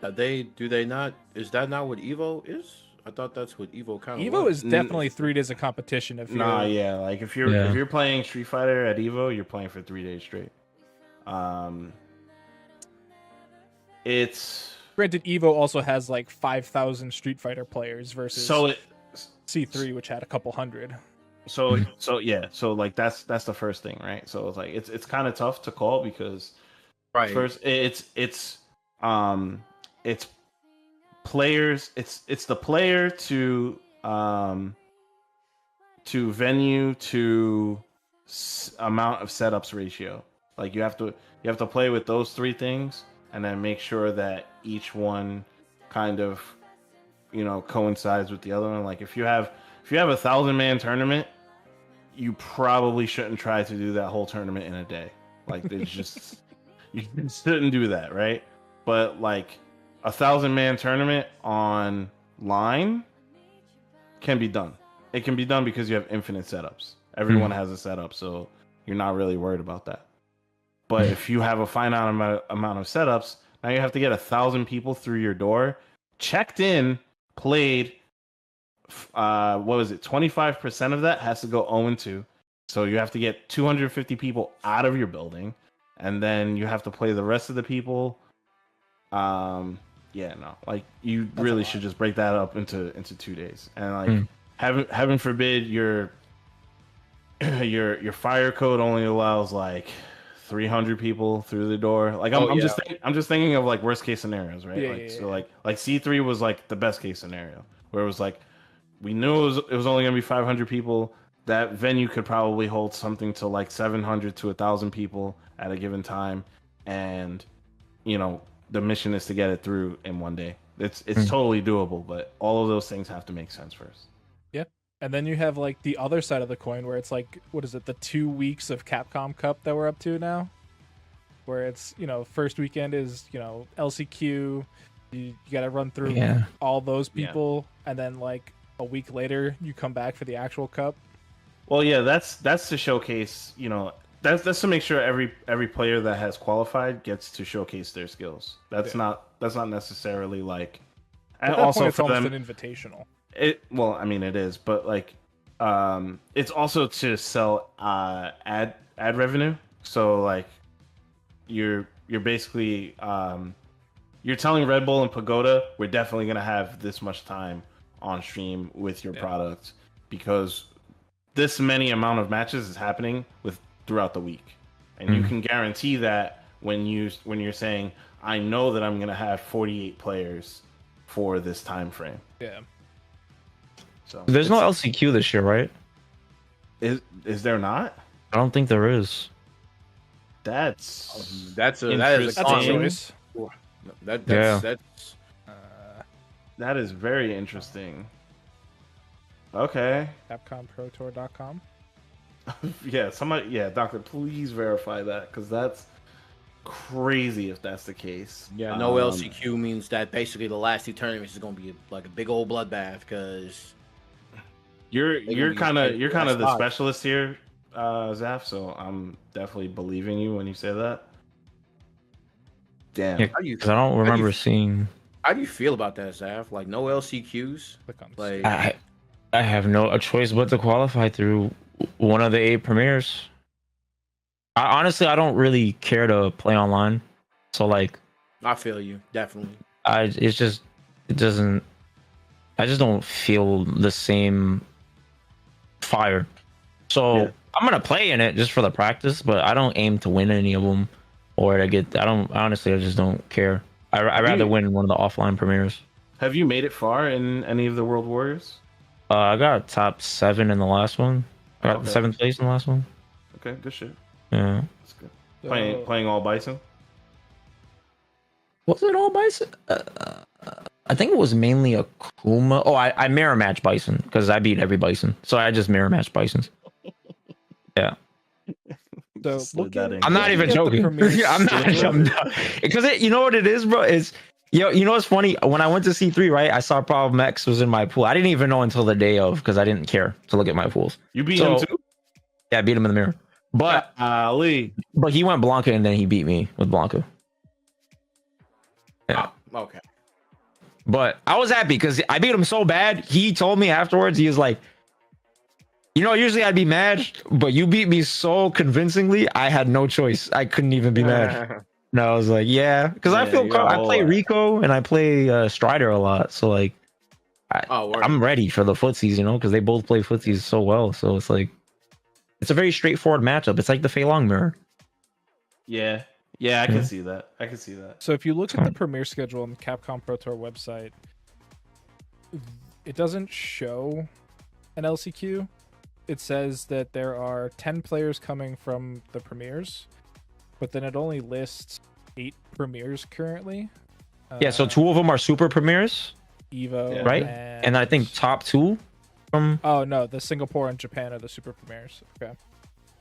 Do they not? Is that not what Evo is? I thought that's what Evo kind of. Evo is definitely 3 days of competition. If you're... like if you're playing Street Fighter at Evo, you're playing for 3 days straight. It's granted, Evo also has like 5,000 Street Fighter players versus C3, which had a couple hundred. So like that's the first thing, right? So it's like it's kind of tough to call because first it's players, it's the player to venue to amount of setups ratio. Like you have to play with those 3 things and then make sure that each one kind of, you know, coincides with the other one. Like if you have a 1,000-man tournament, you probably shouldn't try to do that whole tournament in a day. Like there's just you shouldn't do that, right? But like 1,000-man tournament online can be done. It can be done because you have infinite setups. Everyone has a setup, so you're not really worried about that. But if you have a finite amount of setups, now you have to get 1,000 people through your door, checked in, played. What was it? 25% of that has to go 0-2. So you have to get 250 people out of your building, and then you have to play the rest of the people. yeah, no, like you That's really a should lot. just break that up into 2 days, and like heaven forbid your fire code only allows like 300 people through the door. Like Oh, yeah. I'm just thinking of like worst case scenarios, right? Yeah, Like yeah, so yeah. like C3 was like the best case scenario where it was like we knew it was only gonna be 500 people. That venue could probably hold something to like 700 to 1,000 people at a given time, and you know the mission is to get it through in one day. It's totally doable, but all of those things have to make sense first. Yeah. And then you have like the other side of the coin where it's like, what is it, the 2 weeks of Capcom Cup that we're up to now? Where it's, first weekend is, LCQ. You got to run through all those people. And then like a week later, you come back for the actual cup. Well, yeah, that's to showcase, that's to make sure every player that has qualified gets to showcase their skills. That's not necessarily like, and At that also point, it's for almost them, an invitational. well, I mean it is, but like, it's also to sell ad revenue. So like, you're basically you're telling Red Bull and Pagoda we're definitely gonna have this much time on stream with your product because this many amount of matches is happening throughout the week, and you can guarantee that when you're saying I know that I'm gonna have 48 players for this time frame. Yeah. So There's no LCQ this year, right? is there not? I don't think there is. That's That is a That's a con. choice. That's that is very interesting. Okay. CapcomProTour.com. Yeah, doctor, please verify that because that's crazy if that's the case. yeah. No LCQ means that basically the last two tournaments is going to be like a big old bloodbath because You're kind of the spot. specialist here, Zaf. So I'm definitely believing you when you say that. Damn. Yeah, How do you- because I don't remember you- seeing. How do you feel about that, Zaf? Like no LCQs? Click on Like I have no choice but to qualify through one of the 8 premieres. Honestly, I don't really care to play online, so like I feel you definitely. it doesn't. I just don't feel the same fire. So Yeah. I'm gonna play in it just for the practice, but I don't aim to win any of them or to get. I don't honestly. I just don't care. I rather win one of the offline premieres. Have you made it far in any of the World Warriors? I got top 7 in the last one. I got Okay. 7th place in the last one. Okay, good shit. Yeah. That's good. So, Playing all Bison. Was it all Bison? I think it was mainly a Kuma. Oh, I mirror match Bison because I beat every Bison, so I just mirror match Bisons. Yeah, So Slid that in. I'm not even looking at the joking. premiere I'm not because you know what it is, bro. Is you know what's funny? When I went to C3, right, I saw Problem X was in my pool. I didn't even know until the day of because I didn't care to look at my pools. You beat So- him too? Yeah, I beat him in the mirror, but Ali. he went Blanca and then he beat me with Blanca. Yeah. Okay. But I was happy because I beat him so bad. He told me afterwards, he was like, usually I'd be mad, but you beat me so convincingly, I had no choice. I couldn't even be mad. No, I was like, yeah. Because I Yeah, feel, you're I all play right. Rico and I play Strider a lot. So, like, Word. I'm ready for the footsies, because they both play footsies so well. So it's like, it's a very straightforward matchup. It's like the Fei Long mirror. Yeah. Yeah, I can see that. I can see that. So if you look at the premiere schedule on the Capcom Pro Tour website, it doesn't show an LCQ. It says that there are 10 players coming from the premieres, but then it only lists 8 premieres currently. Yeah, so 2 of them are super premieres, Evo, Yeah. right? And I think top 2 from Oh no, the Singapore and Japan are the super premieres. Okay.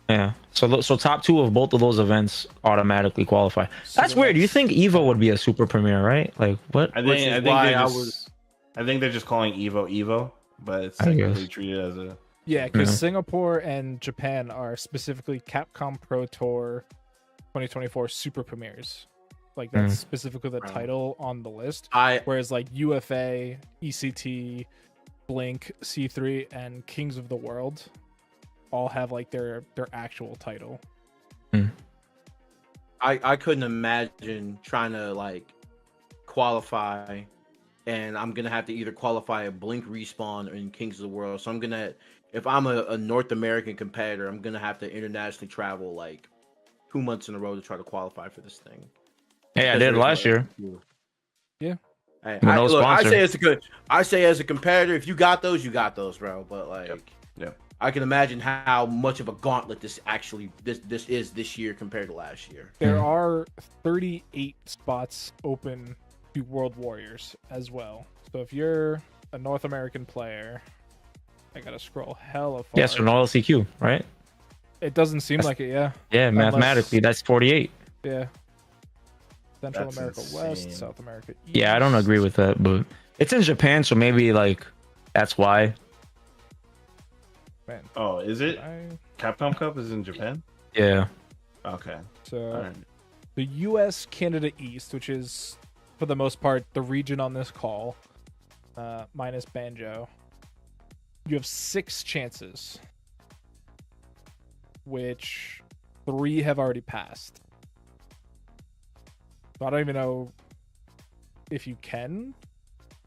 yeah. So top 2 of both of those events automatically qualify. That's the weird. You next- think Evo would be a super premiere, right? Like what? I Which think is I think why they're I just was- I think they're just calling Evo, but it's I technically guess. treated as a Yeah, because Yeah. Singapore and Japan are specifically Capcom Pro Tour 2024 super premieres. Like that's specifically the Right. title on the list. I Whereas like UFA, ECT, Blink, C3, and Kings of the World all have like their actual title. I couldn't imagine trying to like qualify, and I'm gonna have to either qualify a Blink Respawn or in Kings of the World. So I'm gonna, if I'm a North American competitor, I'm gonna have to internationally travel like 2 months in a row to try to qualify for this thing. Hey, I Because did there is last no year. LCQ. Yeah. With no Look, sponsor. I say as a competitor, if you got those, you got those, bro. But like, Yep. I can imagine how much of a gauntlet this is this year compared to last year. There are 38 spots open to World Warriors as well. So if you're a North American player, I gotta scroll hella far. Yes, for no LCQ, right? It doesn't seem like it, yeah. Yeah, Unless- mathematically, that's 48. Yeah. Central That's America insane. West, South America East. Yeah, I don't agree with that, but it's in Japan, so maybe like that's why. Man, Oh, is it? I- Capcom Cup is in Japan? Yeah. Okay. So All right. the US Canada East, which is for the most part the region on this call, minus Banjo, you have 6 chances, which 3 have already passed. So I don't even know if you can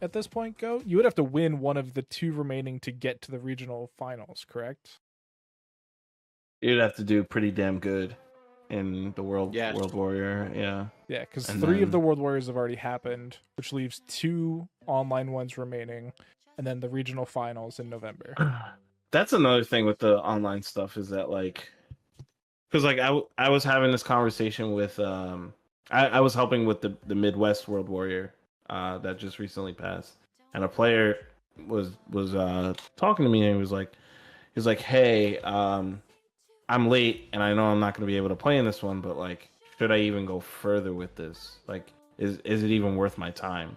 at this point go. You would have to win one of the 2 remaining to get to the regional finals, correct? You'd have to do pretty damn good in the World Warrior. Yeah. Yeah, because And 3 of then- the World Warriors have already happened, which leaves 2 online ones remaining, and then the regional finals in November. That's another thing with the online stuff is that like, because like I was having this conversation with I was helping with the Midwest World Warrior that just recently passed, and a player was talking to me and he was like, hey, I'm late and I know I'm not going to be able to play in this one, but like, should I even go further with this? Like, is it even worth my time?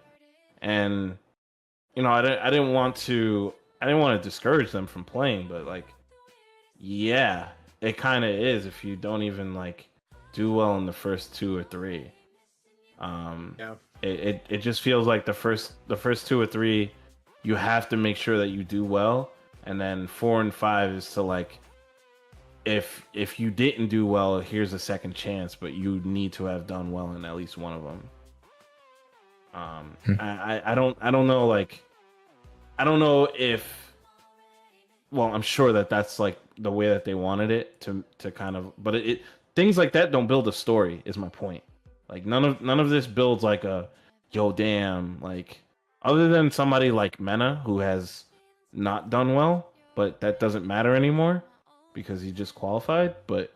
And you know, I didn't want to discourage them from playing, but like, yeah, it kind of is if you don't even like do well in the first 2 or 3. Yeah. It just feels like the first 2 or 3, you have to make sure that you do well, and then 4 and 5 is to like, if you didn't do well, here's a second chance, but you need to have done well in at least one of them. I don't know, like, I don't know if, well, I'm sure that that's like the way that they wanted it to kind of, but it things like that don't build a story, is my point. Like none of this builds like a, yo, damn, like, other than somebody like Mena who has not done well, but that doesn't matter anymore because he just qualified. But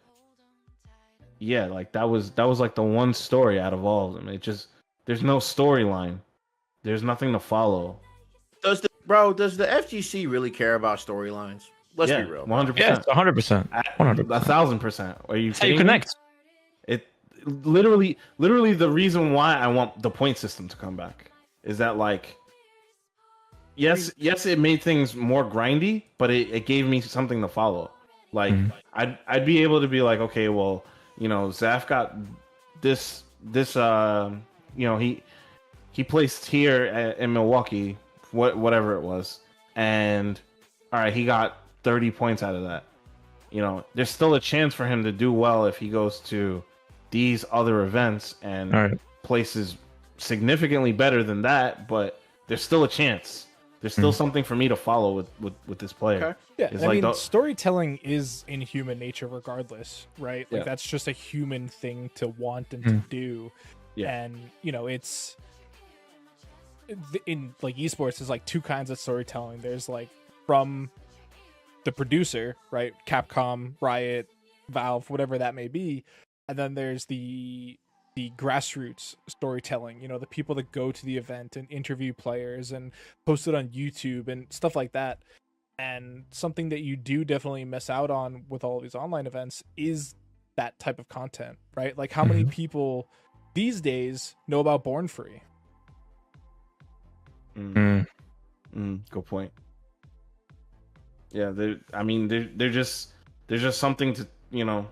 yeah, like that was like the one story out of all of them. It just, there's no storyline. There's nothing to follow. Does the FGC really care about storylines? Let's be real. 100%. Yes, 100%. 100%. 1,000%. Are you That's how you kidding me? connect. It literally the reason why I want the point system to come back is that like, yes, it made things more grindy, but it gave me something to follow. Like I'd be able to be like, okay, well, you know, Zaf got this you know, he placed here in Milwaukee, whatever it was, and all right, he got 30 points out of that. You know, there's still a chance for him to do well if he goes to these other events and places significantly better than that, but there's still a chance. There's still something for me to follow with this player. Okay. Yeah, It's I like mean, storytelling is in human nature regardless, right? Like, Yeah. that's just a human thing to want and to do. Yeah. And, you know, it's... in, like, esports, there's, like, 2 kinds of storytelling. There's, like, from the producer, right? Capcom, Riot, Valve, whatever that may be. And then there's the grassroots storytelling, you know, the people that go to the event and interview players and post it on YouTube and stuff like that. And something that you do definitely miss out on with all of these online events is that type of content, right? Like, how many people these days know about Born Free? Good point. Yeah, they're just something to, you know,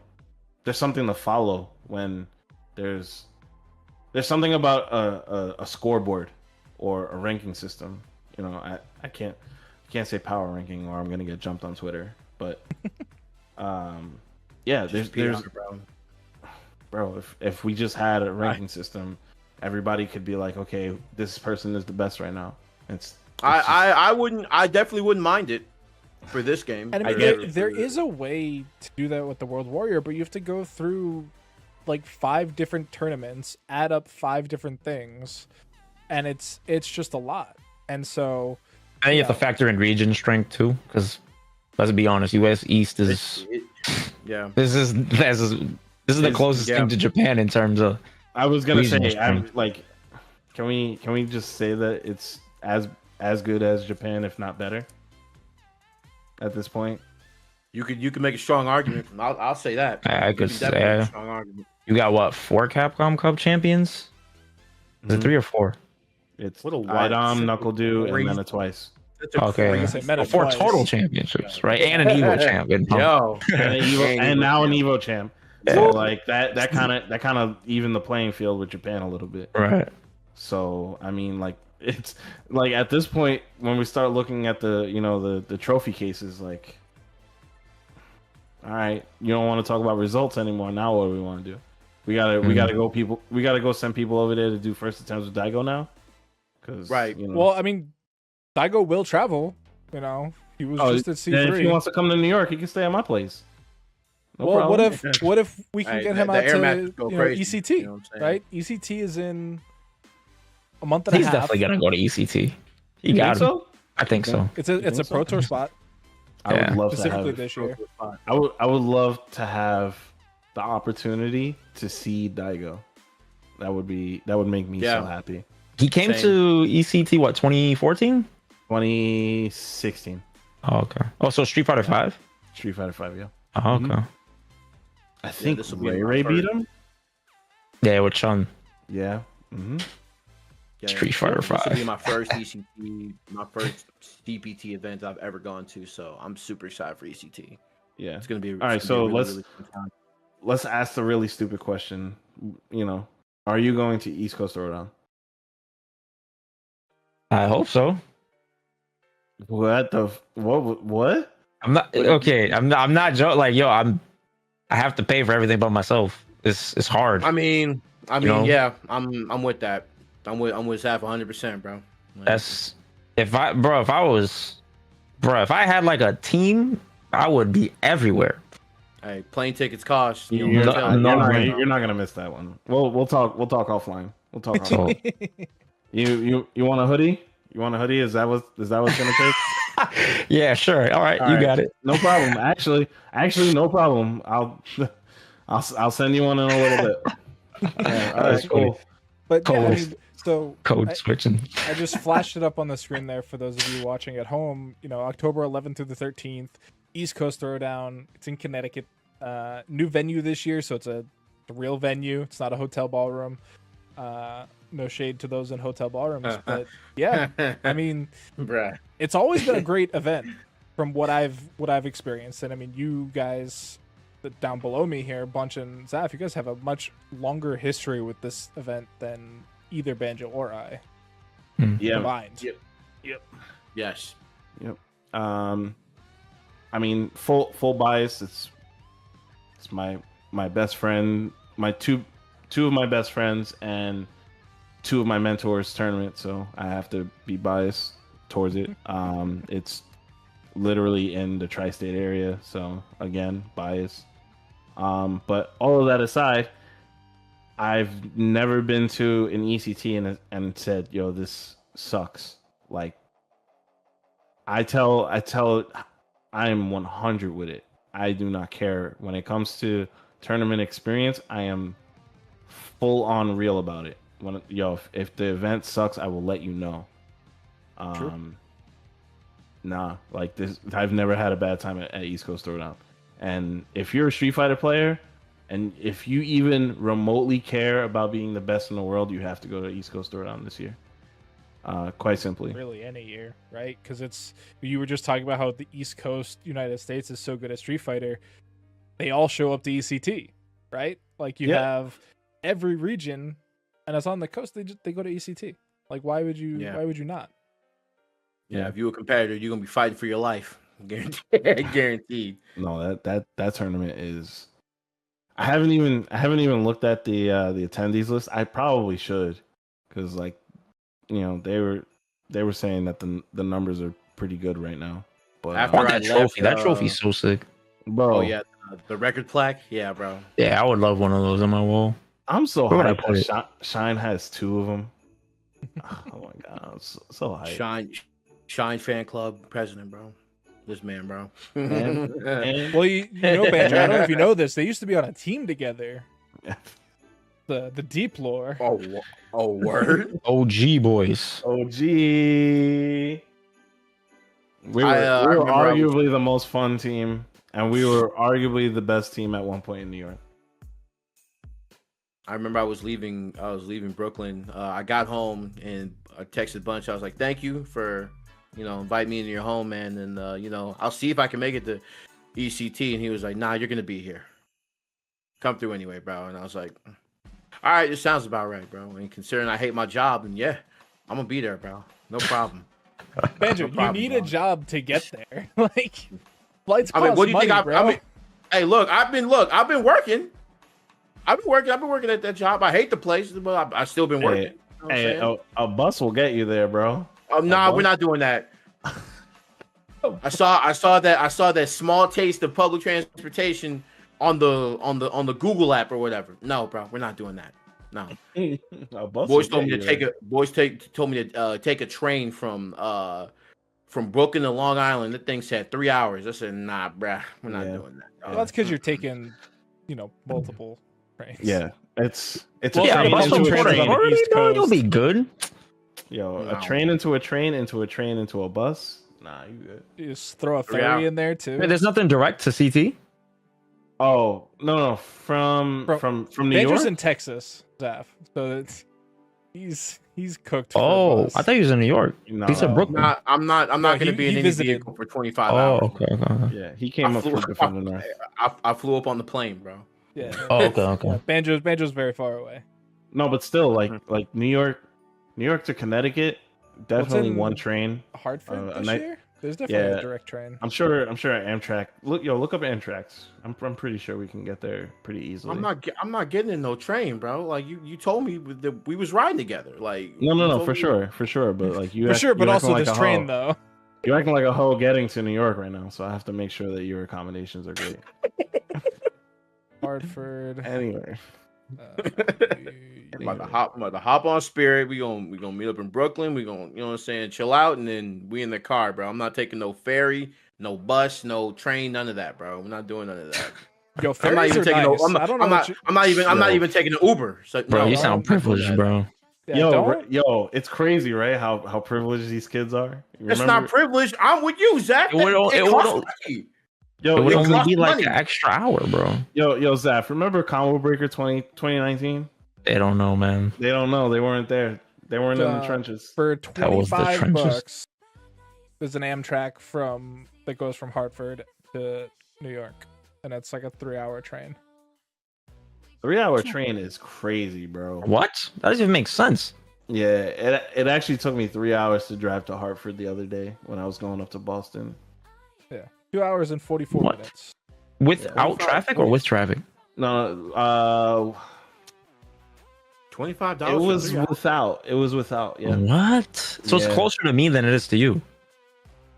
there's something to follow when there's something about a scoreboard or a ranking system. You know, I can't say power ranking or I'm gonna get jumped on Twitter. But yeah, there's bro, if we just had a ranking system, everybody could be like, okay, this person is the best right now. I definitely wouldn't mind it for this game. And I mean, there is a way to do that with the World Warrior, but you have to go through like 5 different tournaments, add up 5 different things, and it's just a lot. And so, and you have to factor in region strength too, because let's be honest, U.S. East is this is the closest thing to Japan in terms of. I was gonna say, I'm like, can we just say that it's as good as Japan, if not better, at this point? You could make a strong argument. I'll say that. I could say make a strong argument. You got what, 4 Capcom Cup champions? Is it 3 or 4? It's Idom, NuckleDu, and then a twice. Okay, 4 total championships, right? And an Evo champion. And now an Evo champ. So like that kind of even the playing field with Japan a little bit, right? So I mean, like, it's like at this point when we start looking at the trophy cases, like, all right, you don't want to talk about results anymore. Now what do we want to do? We gotta go send people over there to do first attempts with Daigo now, because Well, I mean, Daigo will travel. You know, he was just at C3. If he wants to come to New York, he can stay at my place. No problem. What if we can get him out to ECT? You know right? ECT is in a month and a half. He's definitely gonna go to ECT. He got him. So? I think so. It's a Pro Tour spot. I would love specifically this year. I would love to have the opportunity to see Daigo. That would make me so happy. He came to ECT what, 2014? 2016. Oh, okay. Oh, so Street Fighter 5? Street Fighter 5, yeah. Oh, okay. I think Ray beat him. Yeah, with Chun. Yeah. Street Fighter 5. This will be my first ECT, my first CPT event I've ever gone to, so I'm super excited for ECT. Yeah, it's gonna be all right. So let's ask the really stupid question. You know, are you going to East Coast Throwdown? I hope so. What? I'm not okay. I'm not joking. Like, yo, I have to pay for everything by myself. It's hard. I mean, yeah, I'm with that. I'm with Zaf 100%, bro. Like, that's if I had like a team, I would be everywhere. Hey, plane tickets cost. You're not gonna miss that one. We'll talk offline. We'll talk offline. You want a hoodie? You want a hoodie? Is that what's gonna take? Yeah, sure. All right, you got it. No problem. Actually, no problem. I'll send you one in a little bit. Yeah, all right, cool. But yeah, I mean, so code switching. I just flashed it up on the screen there for those of you watching at home. You know, October 11th through the 13th, East Coast Throwdown. It's in Connecticut. New venue this year, so it's a real venue. It's not a hotel ballroom. No shade to those in hotel ballrooms, but yeah, I mean, it's always been a great event from what I've experienced. And I mean, you guys down below me here, Bunch and Zaf, you guys have a much longer history with this event than either Banjo or I combined. Yep. Yes. Yep. I mean, full bias. It's my best friend, my two of my best friends, and 2 of my mentors' tournament, so I have to be biased towards it. It's literally in the tri-state area, so again, bias. But all of that aside, I've never been to an ECT and said, "Yo, this sucks." Like, I tell I am 100 with it. I do not care when it comes to tournament experience. I am full on real about it. If the event sucks, I will let you know. Nah, like this, I've never had a bad time at East Coast Throwdown. And if you're a Street Fighter player, and if you even remotely care about being the best in the world, you have to go to East Coast Throwdown this year. Quite simply. Really, any year, right? Because you were just talking about how the East Coast United States is so good at Street Fighter. They all show up to ECT, right? Like you have every region. And it's on the coast. They go to ECT. Like, why would you? Yeah. Why would you not? Yeah, if you're a competitor, you're gonna be fighting for your life, guaranteed. No, that tournament is. I haven't even looked at the attendees list. I probably should. because like they were saying that the numbers are pretty good right now. But After I want I that trophy. left, That trophy's so sick. bro, Oh yeah, the record plaque. Yeah, bro. Yeah, I would love one of those on my wall. I'm so Where would I hyped put it? that Shine has 2 of them. Oh my god, I'm so hyped. Shine fan club president, bro. This man, bro. And Well, you know, Banjo. I don't know if you know this. They used to be on a team together. The Deep Lore. Oh, word. OG boys. OG. We were I remember arguably the most fun team, and we were arguably the best team at one point in New York. I remember I was leaving Brooklyn. I got home and I texted Bunch. I was like, "Thank you for, inviting me into your home, man. And I'll see if I can make it to ECT." And he was like, "Nah, you're gonna be here. Come through anyway, bro." And I was like, "All right, this sounds about right, bro. And considering I hate my job, and yeah, I'm gonna be there, bro. No problem." Banjo, No problem, you need bro. a job to get there. Like, flights I cost mean, what do you money, think? bro. Hey, I've been working. I've been working at that job. I hate the place, but I've still been working. A bus will get you there, bro. Nah, we're not doing that. I saw that small taste of public transportation on the Google app or whatever. No, bro, we're not doing that. No. A bus Boys will told me get to you told me to take a train from Brooklyn to Long Island. That thing said 3 hours. I said, nah, bruh, we're not doing that. Well, that's because you're taking, multiple trains. Yeah, it's Well, a yeah, train bus into will a train train. on the East Coast. You'll be good. Yo, No. a train into a train into a train into a bus. Nah, you good. You just throw a 3 ferry hours. in there too. Wait, there's nothing direct to CT. Oh no, from New Banjo's York. in Texas, Zaf. So he's cooked. For a Oh, bus. I thought he was in New York. No. He said Brooklyn. I'm not going to be in he any visited. vehicle for 25 Oh, hours. okay. Yeah, he came up from the north. I flew up on the plane, bro. Yeah. Oh, okay. Banjo's very far away. No, but still, like New York to Connecticut, definitely in one train. Hartford a this night- year? There's definitely Yeah. a direct train. I'm sure Amtrak. Look up Amtrak's. I'm pretty sure we can get there pretty easily. I'm not getting in no train, bro. Like you told me that we was riding together. Like No, for sure. But like you, For sure, but you also acting this like a train hoe. though. You're acting like a hoe getting to New York right now, so I have to make sure that your accommodations are great. Hartford. Anyway, I'm about to hop on Spirit. We gonna meet up in Brooklyn. We gonna, what I'm saying, chill out, and then we in the car, bro. I'm not taking no ferry, no bus, no train, none of that, bro. We're not doing none of that. Yo, I'm not ferries even are taking nice. no. I'm not even taking an Uber. So, Bro, no, you I'm sound not doing privileged, that. bro. Yeah, it's crazy, right? How privileged these kids are. It's not privileged. I'm with you, Zach. It would costs only- money. Yo, It would only cost be like money. an extra hour, bro. yo, Zaf, remember Combo Breaker 2019? They don't know, man. They don't know. They weren't there. They weren't in the Uh, trenches. For That was the $25, trenches. there's an Amtrak that goes from Hartford to New York, and it's like a 3-hour train. 3-hour train is crazy, bro. What? That doesn't even make sense. Yeah, it actually took me 3 hours to drive to Hartford the other day when I was going up to Boston. Yeah, 2 hours and 44 What? minutes. Without traffic or with traffic? No, $25. it was without. It was without. Yeah, What? So it's Yeah. closer to me than it is to you.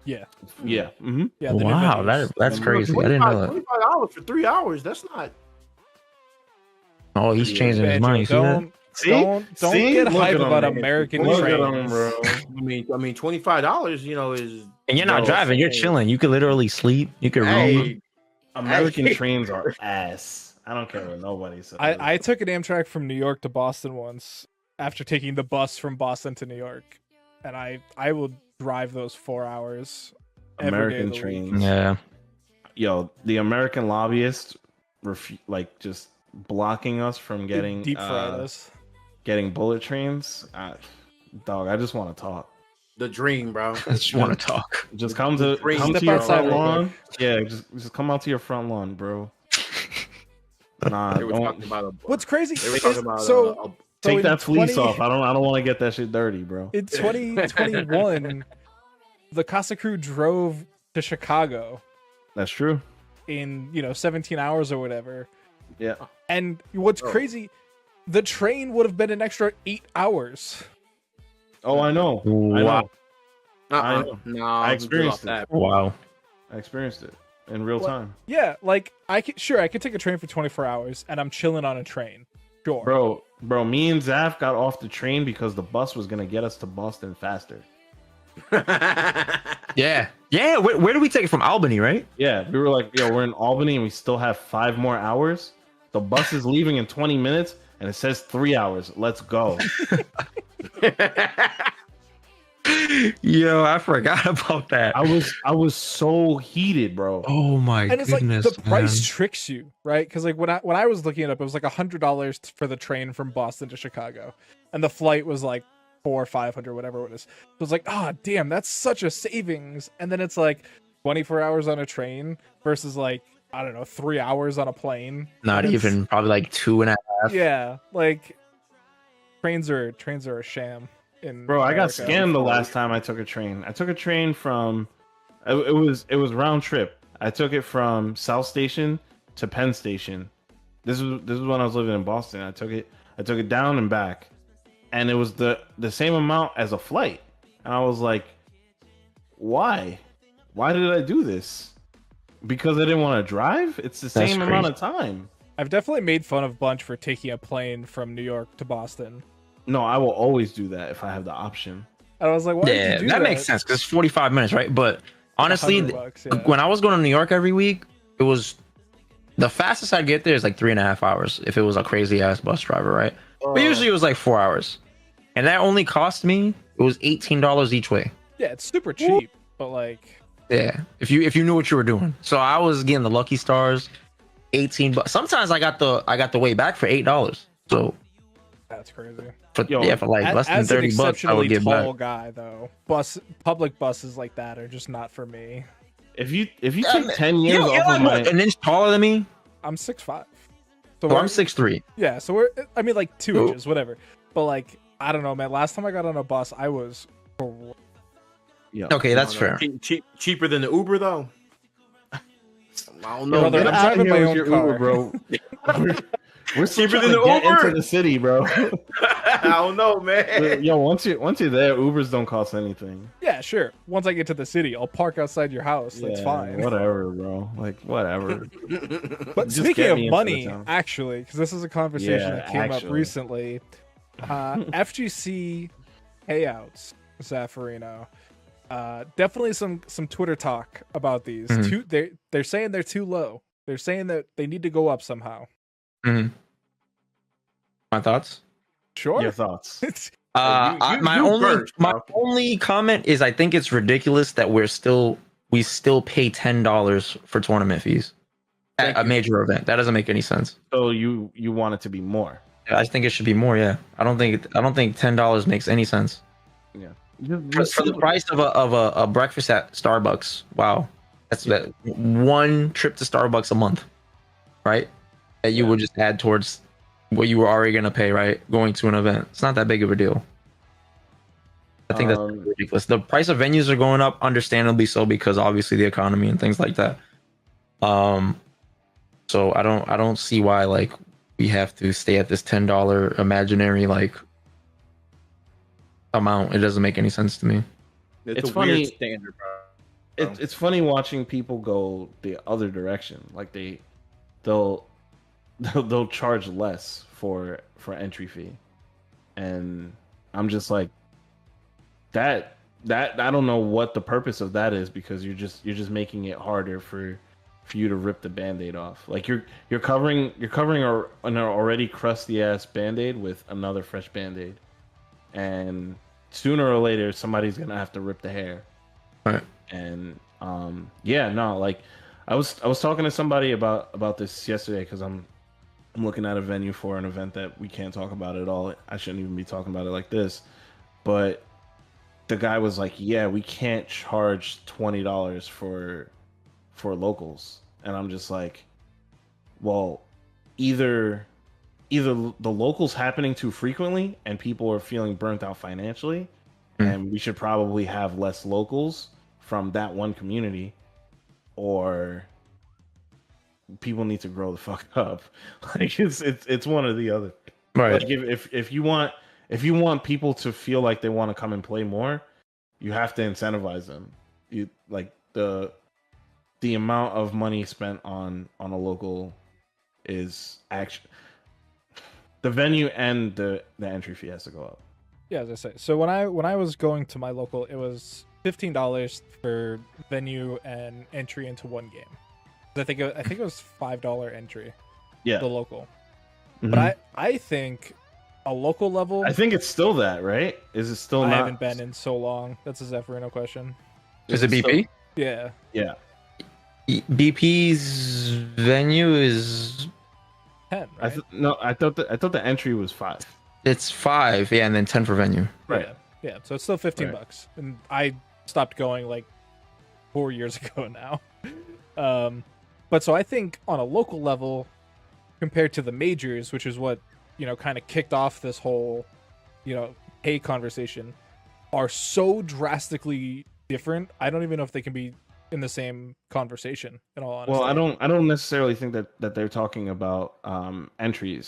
Yeah, yeah. Mm-hmm. yeah. the Wow, Nvidias. that's crazy. I didn't know that. $25 for 3 hours. That's not. Oh, he's changing his Banjo, mind. You see that? don't See? get Look hype at him. about American Look trains. at him, bro. I mean, $25. Is. And you're not Yo, driving. You're hey. chilling. You could literally sleep. You could roam. Hey, American Hey. trains are ass. I don't care what nobody says. I took an Amtrak from New York to Boston once after taking the bus from Boston to New York, and I will drive those 4 hours. every day American of the week. trains. Yeah. Yo, the American lobbyists just blocking us from getting Deep fried us. getting bullet trains. Dog, I just want to talk. the dream, bro. I just want to talk. Just come to Step your outside front real lawn. Yeah, just come out to your front lawn, bro. Nah, They were don't talking about What's crazy They were is talking about so take in that fleece 20 off. I don't want to get that shit dirty, bro. In 2021, the Casa crew drove to Chicago That's true. in 17 hours or whatever. Yeah. And what's Oh. crazy, the train would have been an extra 8 hours. Oh, I know. I Wow. know. I know. No, I experienced it. that. Wow. I experienced it in real What? time. Yeah, like I could take a train for 24 hours and I'm chilling on a train. Sure. Bro, me and Zaf got off the train because the bus was gonna get us to Boston faster. Yeah. Yeah. Where do we take it from? Albany, right? Yeah, we were like, yo, we're in Albany and we still have 5 more hours. The bus is leaving in 20 minutes and it says 3 hours. Let's go. Yo, I forgot about that. I was so heated, bro. Oh my And it's goodness, like the price man. tricks you, right? Because like when I was looking it up, it was like $100 for the train from Boston to Chicago, and the flight was like 400 or 500, whatever it is. So it's like, oh damn, that's such a savings. And then it's like 24 hours on a train versus like, I don't know, 3 hours on a plane. Not It's- even, probably like 2.5. Yeah, like trains are a sham. Bro, I got America. scammed the last time I took a train. I took a train from it was round trip. I took it from South Station to Penn Station. This was when I was living in Boston. I took it down and back. And it was the same amount as a flight. And I was like, why? Why did I do this? Because I didn't want to drive? It's the That's same amount of time. I've definitely made fun of Bunch for taking a plane from New York to Boston. No, I will always do that if I have the option. And I was like, why did Yeah, you do that that? makes sense because it's 45 minutes, right? But honestly, $100, yeah. when I was going to New York every week, it was the fastest I'd get there is like 3.5 hours if it was a crazy ass bus driver, right? But usually it was like 4 hours, and that only cost me, it was $18 each way. Yeah, it's super cheap, but like, Yeah, if you knew what you were doing. So I was getting the lucky stars, 18 bucks. Sometimes I got the way back for $8. So that's crazy. for Yo, for like less than As an 30 bucks, I would exceptionally get tall back. guy, though, public buses like that are just not for me. If you take 10 years You're off like of my what, an inch taller than me. I'm 6'5", so So we're- I'm 6'3". yeah, so we're I mean like 2 Oh. inches, whatever. But like, I don't know, man. Last time I got on a bus, I was Okay, that's fair. Cheaper than the Uber though. I don't know. brother, man. I'm Get out of driving here my with own your car. Uber, bro. We're still Cheaper trying than to the get Uber? into the city, bro. I don't know, man. Yo, once you're there, Ubers don't cost anything. Yeah, sure. Once I get to the city, I'll park outside your house. That's Yeah, fine. Whatever, bro. Like whatever. But Just speaking get of me into the money, town. actually, because this is a conversation Yeah, that came up actually. recently, FGC payouts, Zaffarino. Definitely some Twitter talk about these. Mhm. They're saying they're too low. They're saying that they need to go up somehow. Mhm. My thoughts. Sure. Your thoughts? My you only burnt, my bro. only comment is I think it's ridiculous that we still pay $10 for tournament fees at a major event. That doesn't make any sense. So you want it to be more? I think it should be more. Yeah, I don't think $10 makes any sense for the price of a breakfast at Starbucks. Wow, that's that one trip to Starbucks a month, right? That you would just add towards what you were already gonna pay, right? Going to an event, it's not that big of a deal. I think that's ridiculous. The price of venues are going up, understandably so, because obviously the economy and things like that. So I don't see why like we have to stay at this $10 imaginary like amount. It doesn't make any sense to me. It's a funny- weird standard, bro. It's funny watching people go the other direction. Like they'll charge less for entry fee, and I'm just like that I don't know what the purpose of that is, because you're just making it harder for you to rip the band-aid off. Like you're covering an already crusty ass band-aid with another fresh band-aid, and sooner or later somebody's gonna have to rip the hair. Right. And like I was talking to somebody about this yesterday, because I'm looking at a venue for an event that we can't talk about at all. I shouldn't even be talking about it like this, but the guy was like, yeah, we can't charge $20 for locals. And I'm just like, well, either the locals happening too frequently and people are feeling burnt out financially, and we should probably have less locals from that one community, or people need to grow the fuck up. Like it's one or the other. Right. Like if you want people to feel like they want to come and play more, you have to incentivize them. You like the amount of money spent on a local is actually the venue and the entry fee has to go up. Yeah, as I say. So when I was going to my local, it was $15 for venue and entry into one game. I think it was $5 entry. Yeah, The local. Mhm. But I think a local level. I think it's still that, right? Is it still I not? haven't been in so long. That's a Zephyrino question. Is it BP? Yeah. Yeah. BP's venue is 10, right? I thought the entry was 5. it's 5, yeah, and then 10 for venue. Right. Yeah. So it's still $15, Right. and I stopped going like 4 years ago now. But so I think on a local level, compared to the majors, which is what kind of kicked off this whole pay conversation, are so drastically different. I don't even know if they can be in the same conversation. In all honesty. Well, I don't necessarily think that they're talking about entry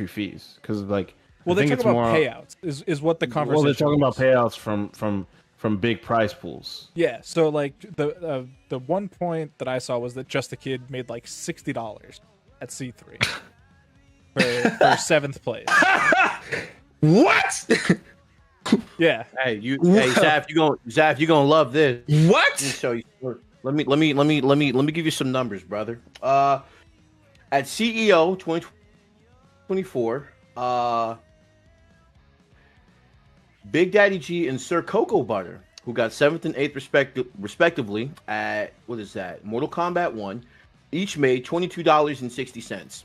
fees because like. Well, they're talking about payouts. Is what the conversation. Well, they're talking was. about payouts from big prize pools. Yeah. So like the one point that I saw was that Just a Kid made like $60 at C3 for 7th place. What? Yeah. Hey, Zaf, you gonna love this. What? Let me show you. Let me give you some numbers, brother. At CEO 2024, Big Daddy G and Sir Cocoa Butter, who got 7th and 8th respectively at what is that? Mortal Kombat 1, each made $22.60.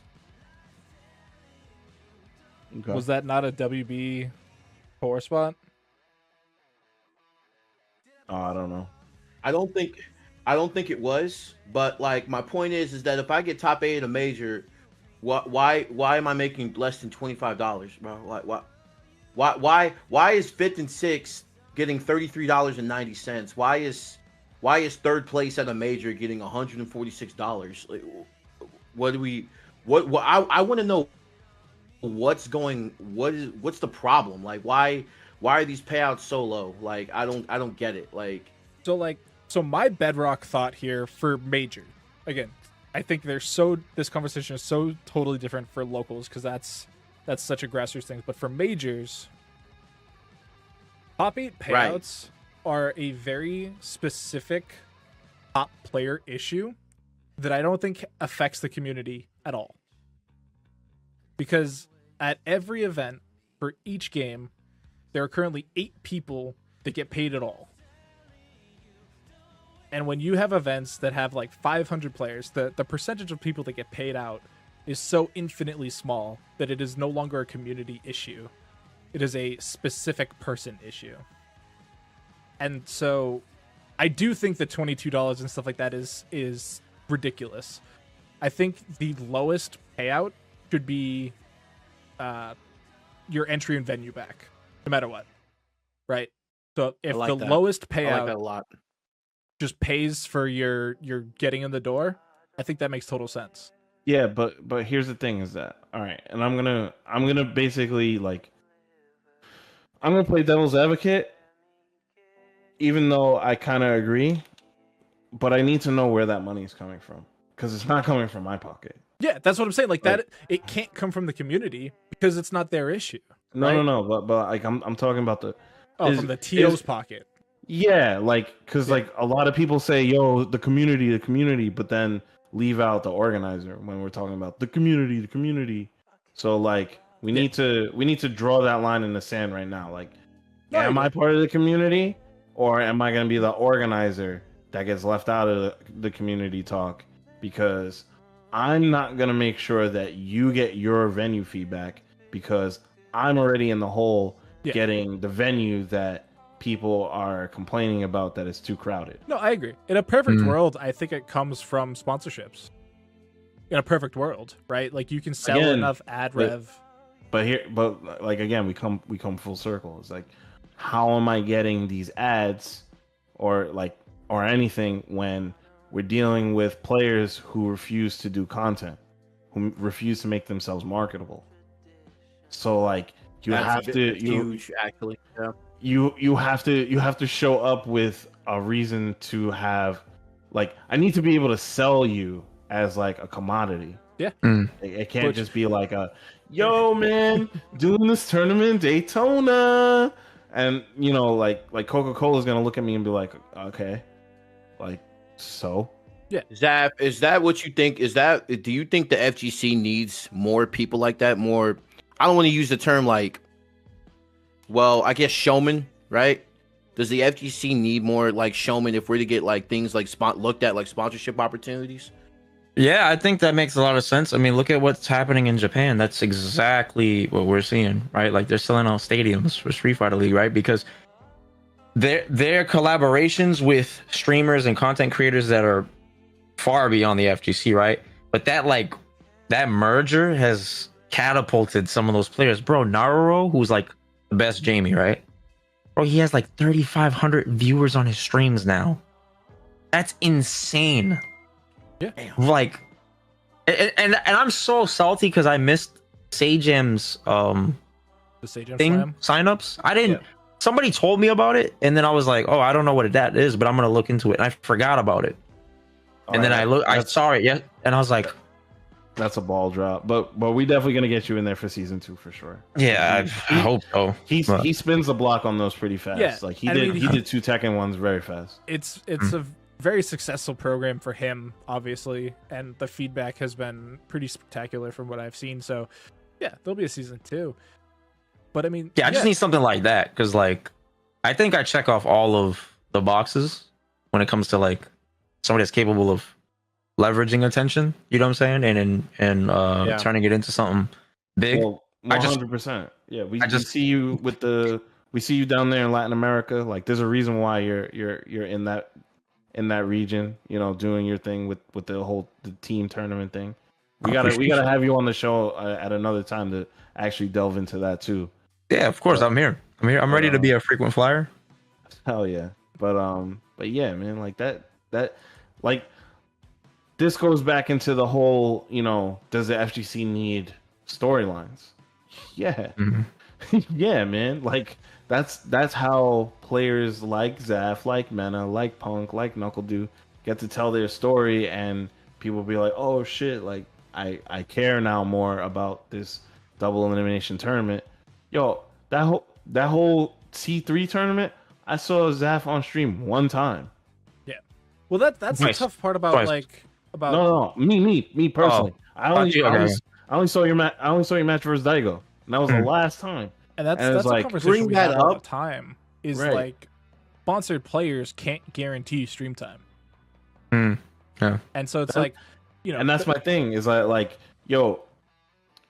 Okay. Was that not a WB 4 spot? Oh, I don't know. I don't think it was, but like my point is that if I get top 8 at a major, why am I making less than $25, bro? Why is 5th and 6th getting $33.90? Why is 3rd place at a major getting $146? Like, I want to know what's the problem? Like why are these payouts so low? Like I don't get it. Like so my bedrock thought here for major, again, I think this conversation is so totally different for locals because that's such a grassroots thing. But for majors, top 8 payouts are a very specific top player issue that I don't think affects the community at all. Because at every event for each game, there are currently 8 people that get paid at all. And when you have events that have like 500 players, the percentage of people that get paid out is so infinitely small that it is no longer a community issue. It is a specific person issue. And so I do think that $22 and stuff like that is ridiculous. I think the lowest payout should be your entry and venue back, no matter what. Right? So if the lowest payout I like that a lot. Just pays for your getting in the door, I think that makes total sense. Yeah, but here's the thing is that all right, and I'm gonna basically like I'm gonna play devil's advocate, even though I kind of agree, but I need to know where that money is coming from because it's not coming from my pocket. Yeah, that's what I'm saying. Like that, it can't come from the community because it's not their issue. Right? No, but like I'm talking about from the TO's pocket. Yeah, like because like a lot of people say, "Yo, the community," but then leave out the organizer when we're talking about the community. So like we need to draw that line in the sand right now. Like, am I part of the community, or am I going to be the organizer that gets left out of the community talk? Because I'm not going to make sure that you get your venue feedback because I'm already in the hole getting the venue that people are complaining about that it's too crowded. No, I agree. In a perfect world, I think it comes from sponsorships. In a perfect world, right? Like you can sell enough ad rev. But like again, we come full circle. It's like, how am I getting these ads or anything when we're dealing with players who refuse to do content, who refuse to make themselves marketable? So like you have to huge actually. Yeah. you have to show up with a reason to have, like, I need to be able to sell you as like a commodity. Yeah. It can't just be like a, yo man, doing this tournament Daytona, and you know, like Coca-Cola is gonna look at me and be like, okay, like, so Yeah. Is that what you think? Do you think the FGC needs more people like that? More, I don't want to use the term like, well, I guess showman, right? Does the FGC need more like showman if we're to get like things like looked at like sponsorship opportunities? Yeah, I think that makes a lot of sense. I mean, look at what's happening in Japan. That's exactly what we're seeing, right? Like they're selling out stadiums for Street Fighter League, right? Because their collaborations with streamers and content creators that are far beyond the FGC, right? But that merger has catapulted some of those players. Bro, Naruto, who's like the best Jamie, right? Bro, he has like 3,500 viewers on his streams now. That's insane. Yeah. Like, and I'm so salty because I missed Sajem's The Sage thing signups. I didn't. Somebody told me about it, and then I was like, oh, I don't know what that is, but I'm gonna look into it. And I forgot about it. And then I saw it, yeah, and I was like, that's a ball drop. But we definitely gonna get you in there for season 2 for sure. Yeah, I hope so. He spins the block on those pretty fast. Yeah, Like he did 2 Tekken ones very fast. It's a very successful program for him, obviously, and the feedback has been pretty spectacular from what I've seen. So, yeah, there'll be a season 2. But I mean, I just need something like that because, like, I think I check off all of the boxes when it comes to like somebody that's capable of leveraging attention. You know what I'm saying? And turning it into something big. Well, 100%. Yeah, we see you we see you down there in Latin America. Like, there's a reason why you're in that region. You know, doing your thing with the team tournament thing. We gotta have you on the show at another time to actually delve into that too. Yeah, of course. I'm here. I'm ready to be a frequent flyer. Hell yeah. But yeah, man, like that like this goes back into the whole, you know, does the FGC need storylines? Yeah. Yeah, man. Like that's how players like Zaf, like Mena, like Punk, like NuckleDu get to tell their story, and people be like, oh shit, like I care now more about this double elimination tournament. Yo, that whole C3 tournament, I saw Zaf on stream one time. Yeah. Well, that's the tough part about about no me personally. I only saw your match versus Daigo, and that was the last time. And that's a like, conversation we had all the time. Is like sponsored players can't guarantee stream time. Yeah. And so it's like, you know, and that's my thing is like, yo,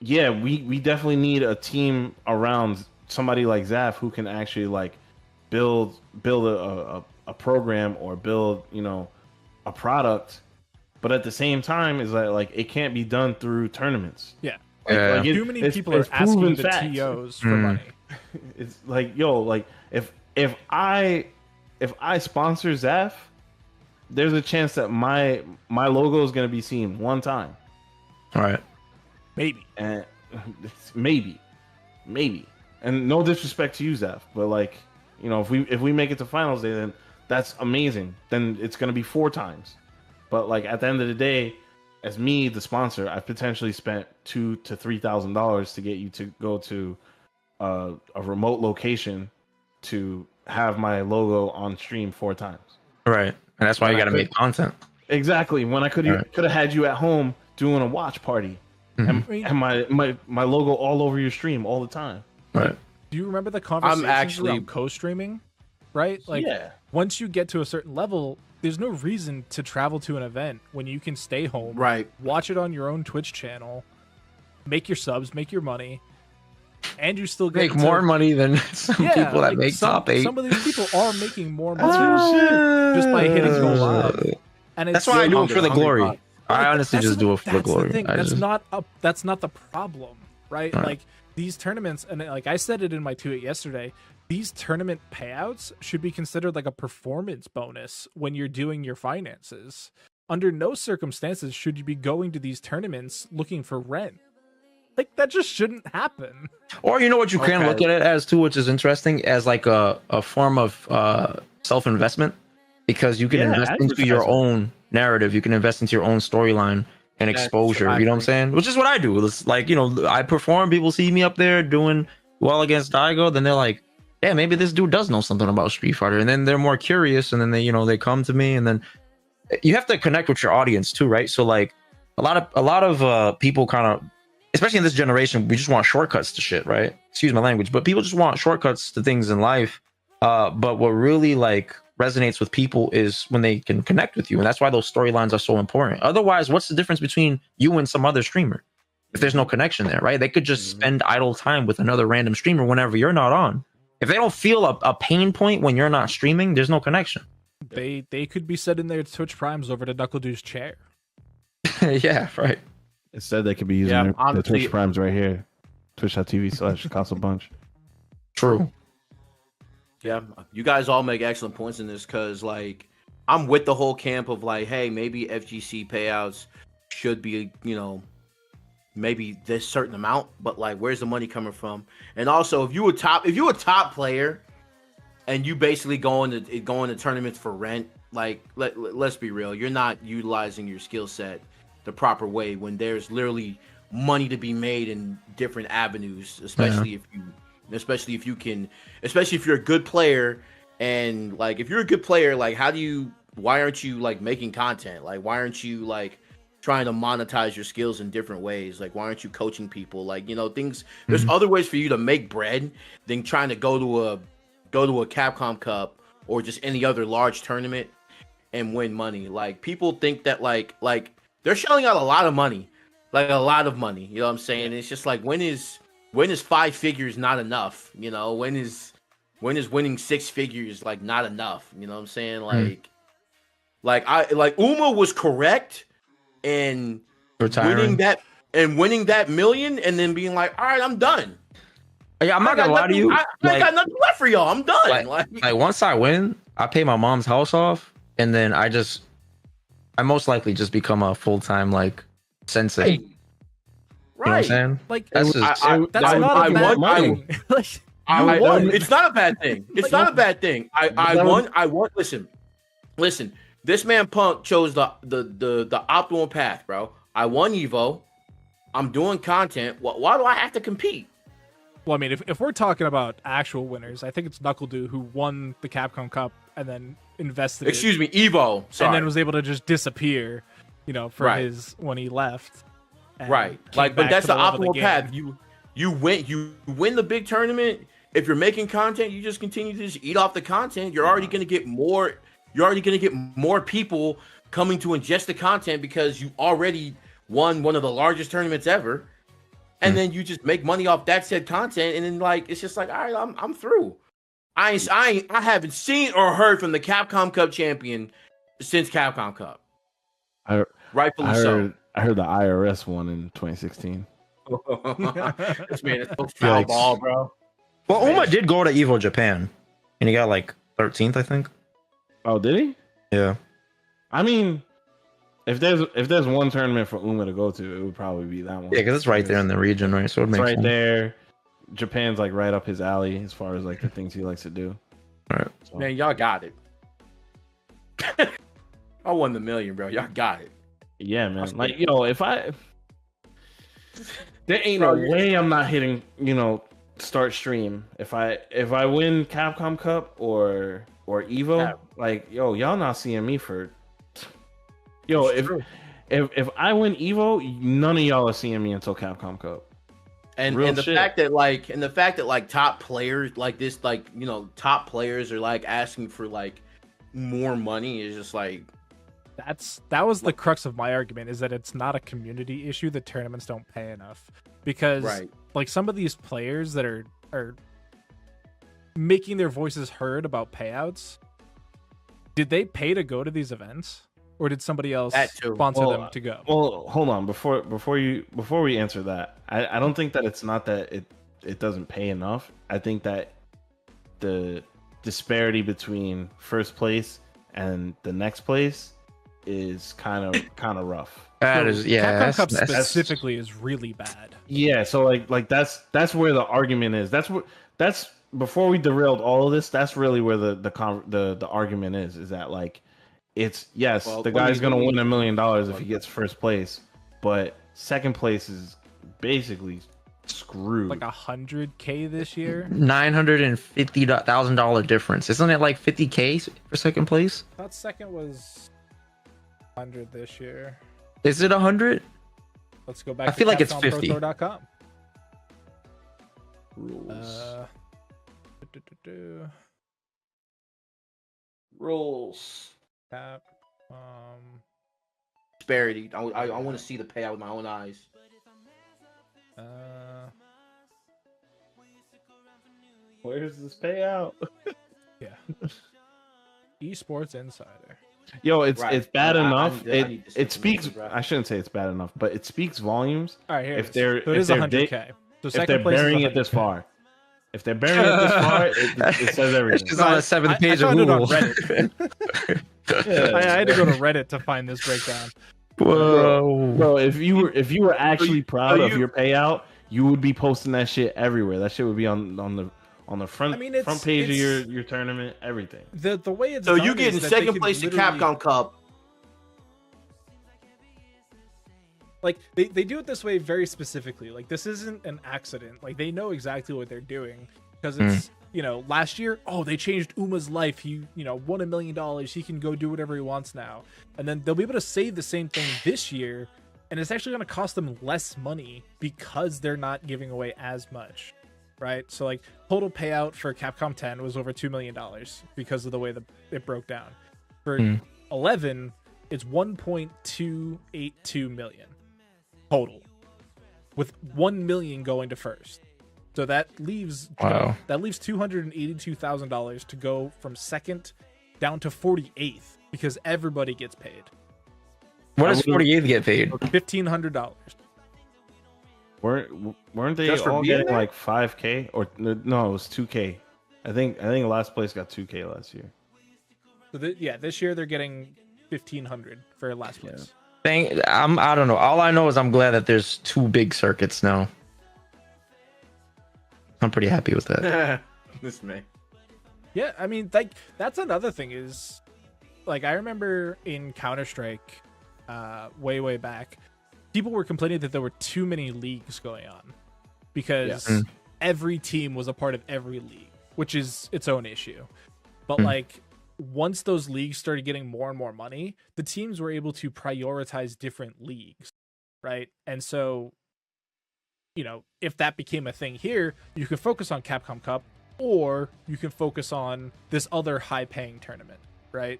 yeah, we definitely need a team around somebody like Zaf who can actually like build a program or build, you know, a product, but at the same time is that like it can't be done through tournaments. Yeah. Like too many people are asking the TOs for money. It's like, yo, like if I sponsor Zaf, there's a chance that my logo is going to be seen one time. All right. Maybe. And maybe. And no disrespect to you, Zaf, but like, you know, if we make it to finals day, then that's amazing. Then it's going to be 4 times. But like at the end of the day, as me, the sponsor, I've potentially spent $2,000 to $3,000 to get you to go to a remote location to have my logo on stream 4 times. Right. And that's why you got to make content. Exactly. When I could have had you at home doing a watch party and my logo all over your stream all the time. Right. Do you remember the conversations around co-streaming? Right? Like, once you get to a certain level, there's no reason to travel to an event when you can stay home, watch it on your own Twitch channel, make your subs, make your money, and you still get make more money than some people that make top 8. Some of these people are making more money just by hitting go live. And that's why I do it for the glory. I honestly just do it for the glory. That's not the problem, right? Like these tournaments, and like I said it in my tweet yesterday, these tournament payouts should be considered like a performance bonus when you're doing your finances. Under no circumstances should you be going to these tournaments looking for rent. Like that just shouldn't happen. Or you know what you can look at it as too, which is interesting, as like a form of self-investment, because you can invest into your own narrative, you can invest into your own storyline and exposure. You know what I'm saying? Which is what I do. It's like, you know, I perform, people see me up there doing well against Daigo, then they're like, yeah, maybe this dude does know something about Street Fighter, and then they're more curious, and then they, you know, they come to me, and then you have to connect with your audience too, right? So like a lot of people kind of, especially in this generation, we just want shortcuts to shit, right? Excuse my language, but people just want shortcuts to things in life. But what really like resonates with people is when they can connect with you, and that's why those storylines are so important. Otherwise, what's the difference between you and some other streamer if there's no connection there, right? They could just spend idle time with another random streamer whenever you're not on. If they don't feel a pain point when you're not streaming, there's no connection. They could be setting their Twitch primes over to Knuckle-Doo's chair. Yeah, right. Instead, they could be using the Twitch primes right here. Twitch.tv/Casa Bunch. True. Yeah, you guys all make excellent points in this, because like I'm with the whole camp of like, hey, maybe FGC payouts should be, you know, maybe this certain amount, but like where's the money coming from? And also, if you a top player and you basically go into tournaments for rent, like let's be real, you're not utilizing your skill set the proper way when there's literally money to be made in different avenues, especially if you're a good player. And like if you're a good player, like why aren't you like making content? Like why aren't you like trying to monetize your skills in different ways? Like why aren't you coaching people? Like, you know, things, there's other ways for you to make bread than trying to go to a Capcom Cup or just any other large tournament and win money. Like people think that like they're shelling out a lot of money. You know what I'm saying? It's just like, when is 5 figures not enough? You know, when is winning 6 figures like not enough? You know what I'm saying? Like Uma was correct in winning that million and then being like, all right, I'm done. Yeah, I'm not gonna lie to you. I got nothing left for y'all. I'm done. Like once I win, I pay my mom's house off, and then I most likely just become a full-time like sensei. Right. You know what I'm saying? Like that's not a bad thing. I won. It's not a bad thing. It's not a bad thing. I won. Listen. This man Punk chose the optimal path, bro. I won Evo. I'm doing content. Why do I have to compete? Well, I mean, if we're talking about actual winners, I think it's Knuckle-Doo who won the Capcom Cup and then invested. Excuse me, Evo. Sorry. And then was able to just disappear, you know, for his when he left. Right. Like, but that's the optimal path. You win the big tournament. If you're making content, you just continue to just eat off the content. You're already going to get more. You're already going to get more people coming to ingest the content because you already won one of the largest tournaments ever. And then you just make money off that said content. And then like, it's just like, all right, I'm through. I haven't seen or heard from the Capcom Cup champion since Capcom Cup. Rightfully so. I heard the IRS won in 2016. This man is so foul ball, bro. Well, Uma did go to Evo Japan, and he got like 13th, I think. Oh, did he? Yeah. I mean, if there's one tournament for Uma to go to, it would probably be that one. Yeah, because it's right there in the region, right? So it makes sense. There. Japan's like right up his alley as far as like the things he likes to do. All right. So. Man, y'all got it. I won the million, bro. Y'all got it. Yeah, man. Like, there ain't no way I'm not hitting, start stream. If I win Capcom Cup or Evo, y'all not seeing me for. If I win Evo, none of y'all are seeing me until Capcom Cup. And the fact that top players like this, top players are like asking for like more money is just like. That was the crux of my argument, is that it's not a community issue that tournaments don't pay enough, because like some of these players that are making their voices heard about payouts, did they pay to go to these events, or did somebody else sponsor them to go? Well, hold on, before we answer that, I don't think that it's not that it doesn't pay enough. I think that the disparity between first place and the next place is kind of rough. That So is, yeah. Capcom Cup That's specifically is really bad. Yeah, so like that's where the argument is. That's before we derailed all of this. That's really where the argument is that like it's yes, Well, the let me- guy's gonna let me- win $1 million if he gets first place, but second place is basically screwed. Like 100K this year. $950,000 difference. Isn't it like 50K for second place? I thought second was 100 this year. Is it 100? Let's go back. I feel like it's 50. CapcomProTour.com. Rules. Rules. Cap. Disparity. I want to see the payout with my own eyes. Where's this payout? Yeah. Esports Insider. Yo, it's Right. bad I enough. need to see It speaks. the graphic. I shouldn't say it's bad enough, but it speaks volumes. All right, here If it is. they're- So it if is they're 100K. So If they're second place is burying it this 100K. far, if they're burying it this far, it says everything. It's on the seventh page I of found it on Google. Reddit. Yeah. I had to go to Reddit to find this breakdown. Whoa. Bro, if you were actually proud of you- your payout, you would be posting that shit everywhere. That shit would be on the front I mean, it's- front page of it's- your tournament, everything. The way it's So done you is get in that they second can place to literally- Capcom Cup. Like they do it this way very specifically. Like this isn't an accident. Like they know exactly what they're doing because it's last year. Oh, they changed Uma's life. He won $1 million. He can go do whatever he wants now. And then they'll be able to say the same thing this year, and it's actually going to cost them less money because they're not giving away as much, right? So like total payout for Capcom 10 was over $2 million because of the way that it broke down. For 11, it's 1.282 million. Total, with 1 million going to first, so that leaves $282,000 to go from second down to 48th because everybody gets paid What does 48th get paid? $1,500. Weren't they Just for all being getting there? like 5K or no? It was 2K. I think last place got 2K last year. So this year they're getting 1,500 for last place. I don't know. All I know is I'm glad that there's 2 big circuits now. I'm pretty happy with that. This man. Yeah, I mean, like that's another thing is, like I remember in Counter-Strike, way back, people were complaining that there were too many leagues going on because every team was a part of every league, which is its own issue. But like once those leagues started getting more and more money, the teams were able to prioritize different leagues, right? And so, if that became a thing here, you could focus on Capcom Cup, or you can focus on this other high-paying tournament, right?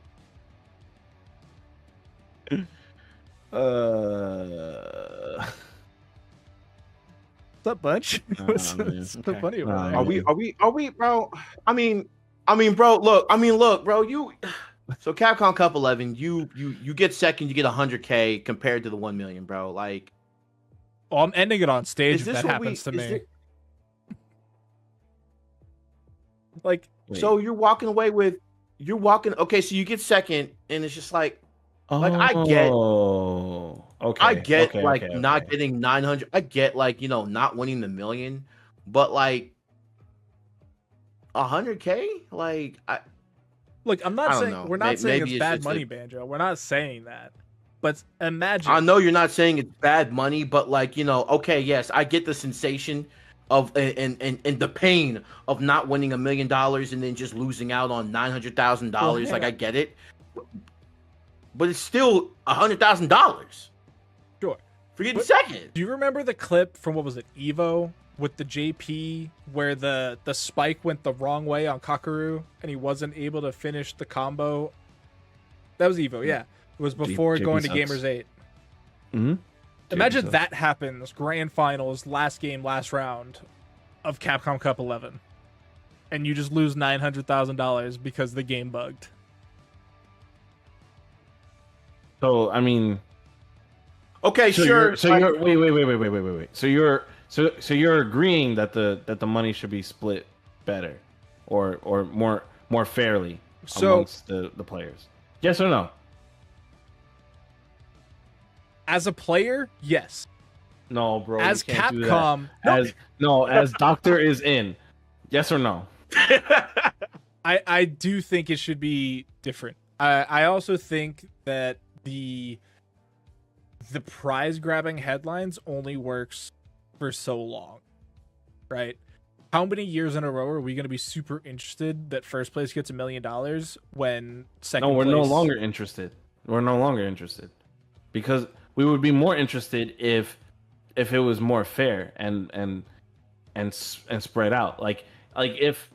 What's up, Bunch? What's so funny about that? Are we, bro? I mean, bro. Look, bro. So Capcom Cup 11, you get second, you get 100K compared to the 1 million, bro. Like, Oh, I'm ending it on stage is if this that what happens to is me. it- Like, so you're walking away with, okay, so you get second, and it's just like I get, not getting 900. I get not winning the million, but like 100K, like look, I'm I not don't saying know. we're not saying Maybe it's it's bad just money, a- Banjo. We're not saying that. But imagine. I know you're not saying it's bad money, but okay, yes, I get the sensation of and the pain of not winning $1 million and then just losing out on $900,000. Well, Like yeah. I get it, but it's still $100,000 Sure. for getting But- second. Do you remember the clip from what was it, Evo, with the JP where the spike went the wrong way on Kakaru and he wasn't able to finish the combo? That was Evo, yeah. It was before JP going to sucks. Gamers 8. Mm-hmm. Imagine that happens, grand finals, last game, last round of Capcom Cup 11. And you just lose $900,000 because the game bugged. So I mean, Okay, so sure. You're, so you're wait. So you're agreeing that the money should be split better, or more fairly So amongst the players. Yes or no? As a player, yes. No, bro. As you can't Capcom, do that. As Doctor is in. Yes or no? I do think it should be different. I also think that the prize grabbing headlines only works for so long, right? How many years in a row are we going to be super interested that first place gets $1 million when second No, we're place... no longer interested. We're no longer interested because we would be more interested if it was more fair and spread out. Like if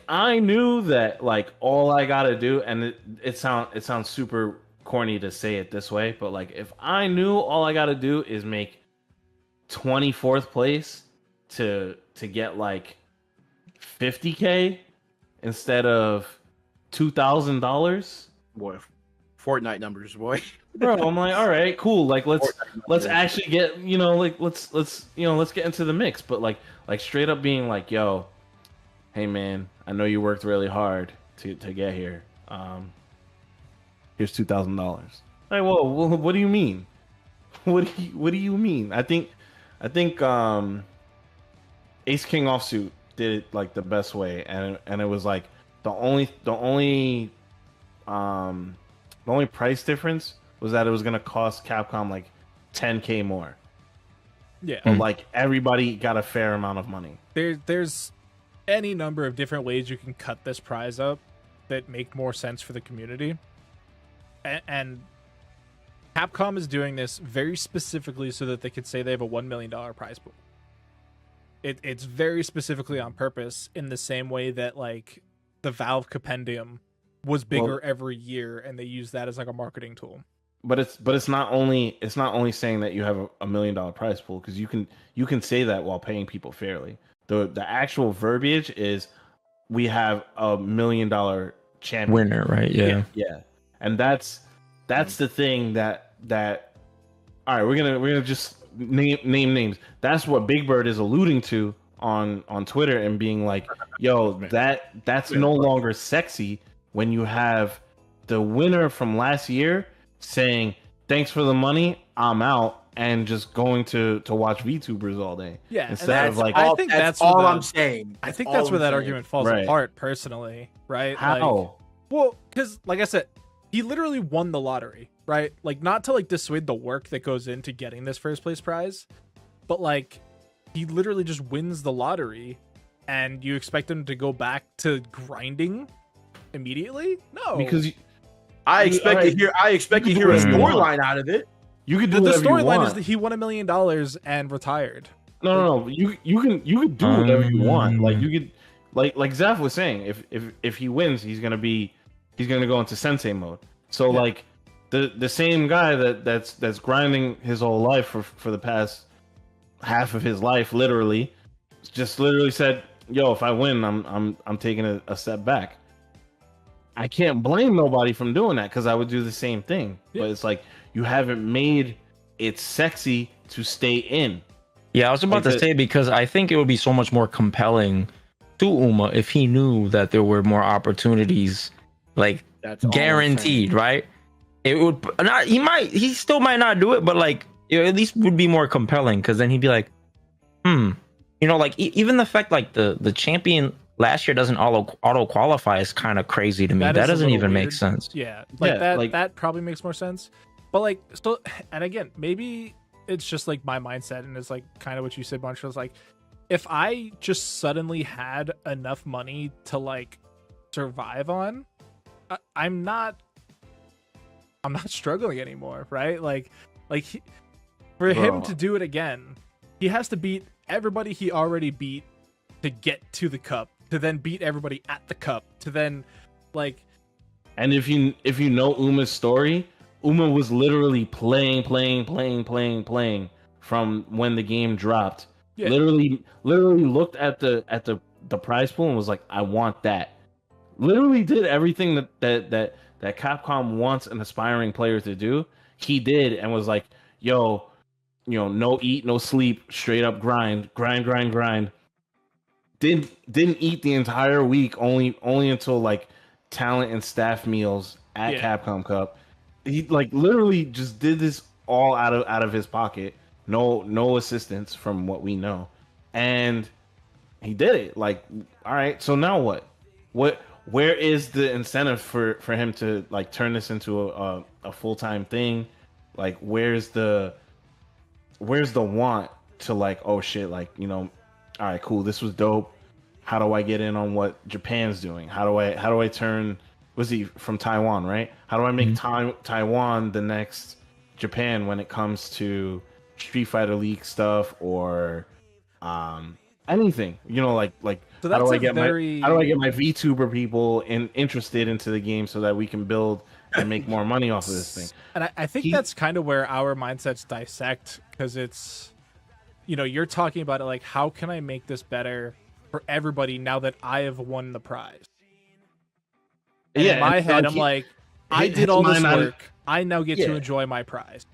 I knew that like all I gotta do, and it sounds super corny to say it this way, but like if I knew all I gotta do is make 24th place to get like $50K instead of $2,000, Boy, Fortnite numbers, boy. bro, I'm like, all right, cool. Like let's actually get, like let's get into the mix. But like straight up being like, yo, hey man, I know you worked really hard to get here. Here's $2,000. Like, whoa, what do you mean? What do you mean? I think Ace King Offsuit did it like the best way, and it was like the only price difference was that it was gonna cost Capcom like $10K more. Yeah, but like everybody got a fair amount of money. There's any number of different ways you can cut this prize up that make more sense for the community, and Capcom is doing this very specifically so that they could say they have a $1 million prize pool. It's very specifically on purpose, in the same way that like the Valve Compendium was bigger every year, and they use that as like a marketing tool. But it's not only saying that you have a $1 million prize pool, because you can say that while paying people fairly. The actual verbiage is we have a $1 million champion winner, right? Yeah. And that's the thing that all right, we're gonna just name names. That's what Big Bird is alluding to on Twitter and being like, yo, that's no longer sexy when you have the winner from last year saying thanks for the money, I'm out, and just going to watch VTubers all day. Yeah, instead of like, I think that's all where I'm saying. I think that's where that argument falls Right. apart, personally. Right? how? Like, well, because like I said, he literally won the lottery, right? Like, not to like dissuade the work that goes into getting this first place prize, but like he literally just wins the lottery, and you expect him to go back to grinding immediately? No, Because I expect to hear a storyline out of it. you could do the whatever you storyline want. is that he won $1 million and retired. No. You could do whatever you want. Like you could, like Zaf was saying, if he wins, he's gonna go into sensei mode. So like the same guy that's grinding his whole life for the past half of his life, literally said, yo, if I win, I'm taking a step back. I can't blame nobody from doing that, because I would do the same thing. Yeah. But it's like, you haven't made it sexy to stay in. Yeah, I was about to say, because I think it would be so much more compelling to Uma if he knew that there were more opportunities, like That's all I'm guaranteed, right? It would not. He still might not do it, but like it at least would be more compelling, because then he'd be like, like even the fact like the champion last year doesn't auto qualify is kind of crazy to me. That is a doesn't little even make weird. sense. Yeah, like Yeah, that that probably makes more sense. But like still, and again, maybe it's just like my mindset, and it's like kind of what you said, Bunch. Was like, if I just suddenly had enough money to like survive on, I'm not struggling anymore, right? For him to do it again, he has to beat everybody he already beat to get to the cup, to then beat everybody at the cup, to then like. And if you know Uma's story, Uma was literally playing from when the game dropped. Yeah. Literally looked at the prize pool and was like, I want that. Literally did everything that Capcom wants an aspiring player to do. He did, and was like, yo, no eat, no sleep, straight up grind. Didn't eat the entire week, only until like talent and staff meals at Capcom Cup. He like literally just did this all out of his pocket, no assistance from what we know, and he did it. Like, all right, so now what? Where is the incentive for him to like turn this into a full-time thing? Like, where's the want to like, oh shit, like, you know, all right, cool, this was dope. How do I get in on what Japan's doing? How do I turn? Was he from Taiwan, right? How do I make Taiwan the next Japan when it comes to Street Fighter League stuff or anything? You know, like So how that's do I a get very- my VTuber people interested into the game so that we can build and make more money off of this thing? And I think that's kind of where our mindsets dissect, because it's, you know, you're talking about it like, how can I make this better for everybody now that I have won the prize? And in my head, I'm like, I did all this work. I now get to enjoy my prize.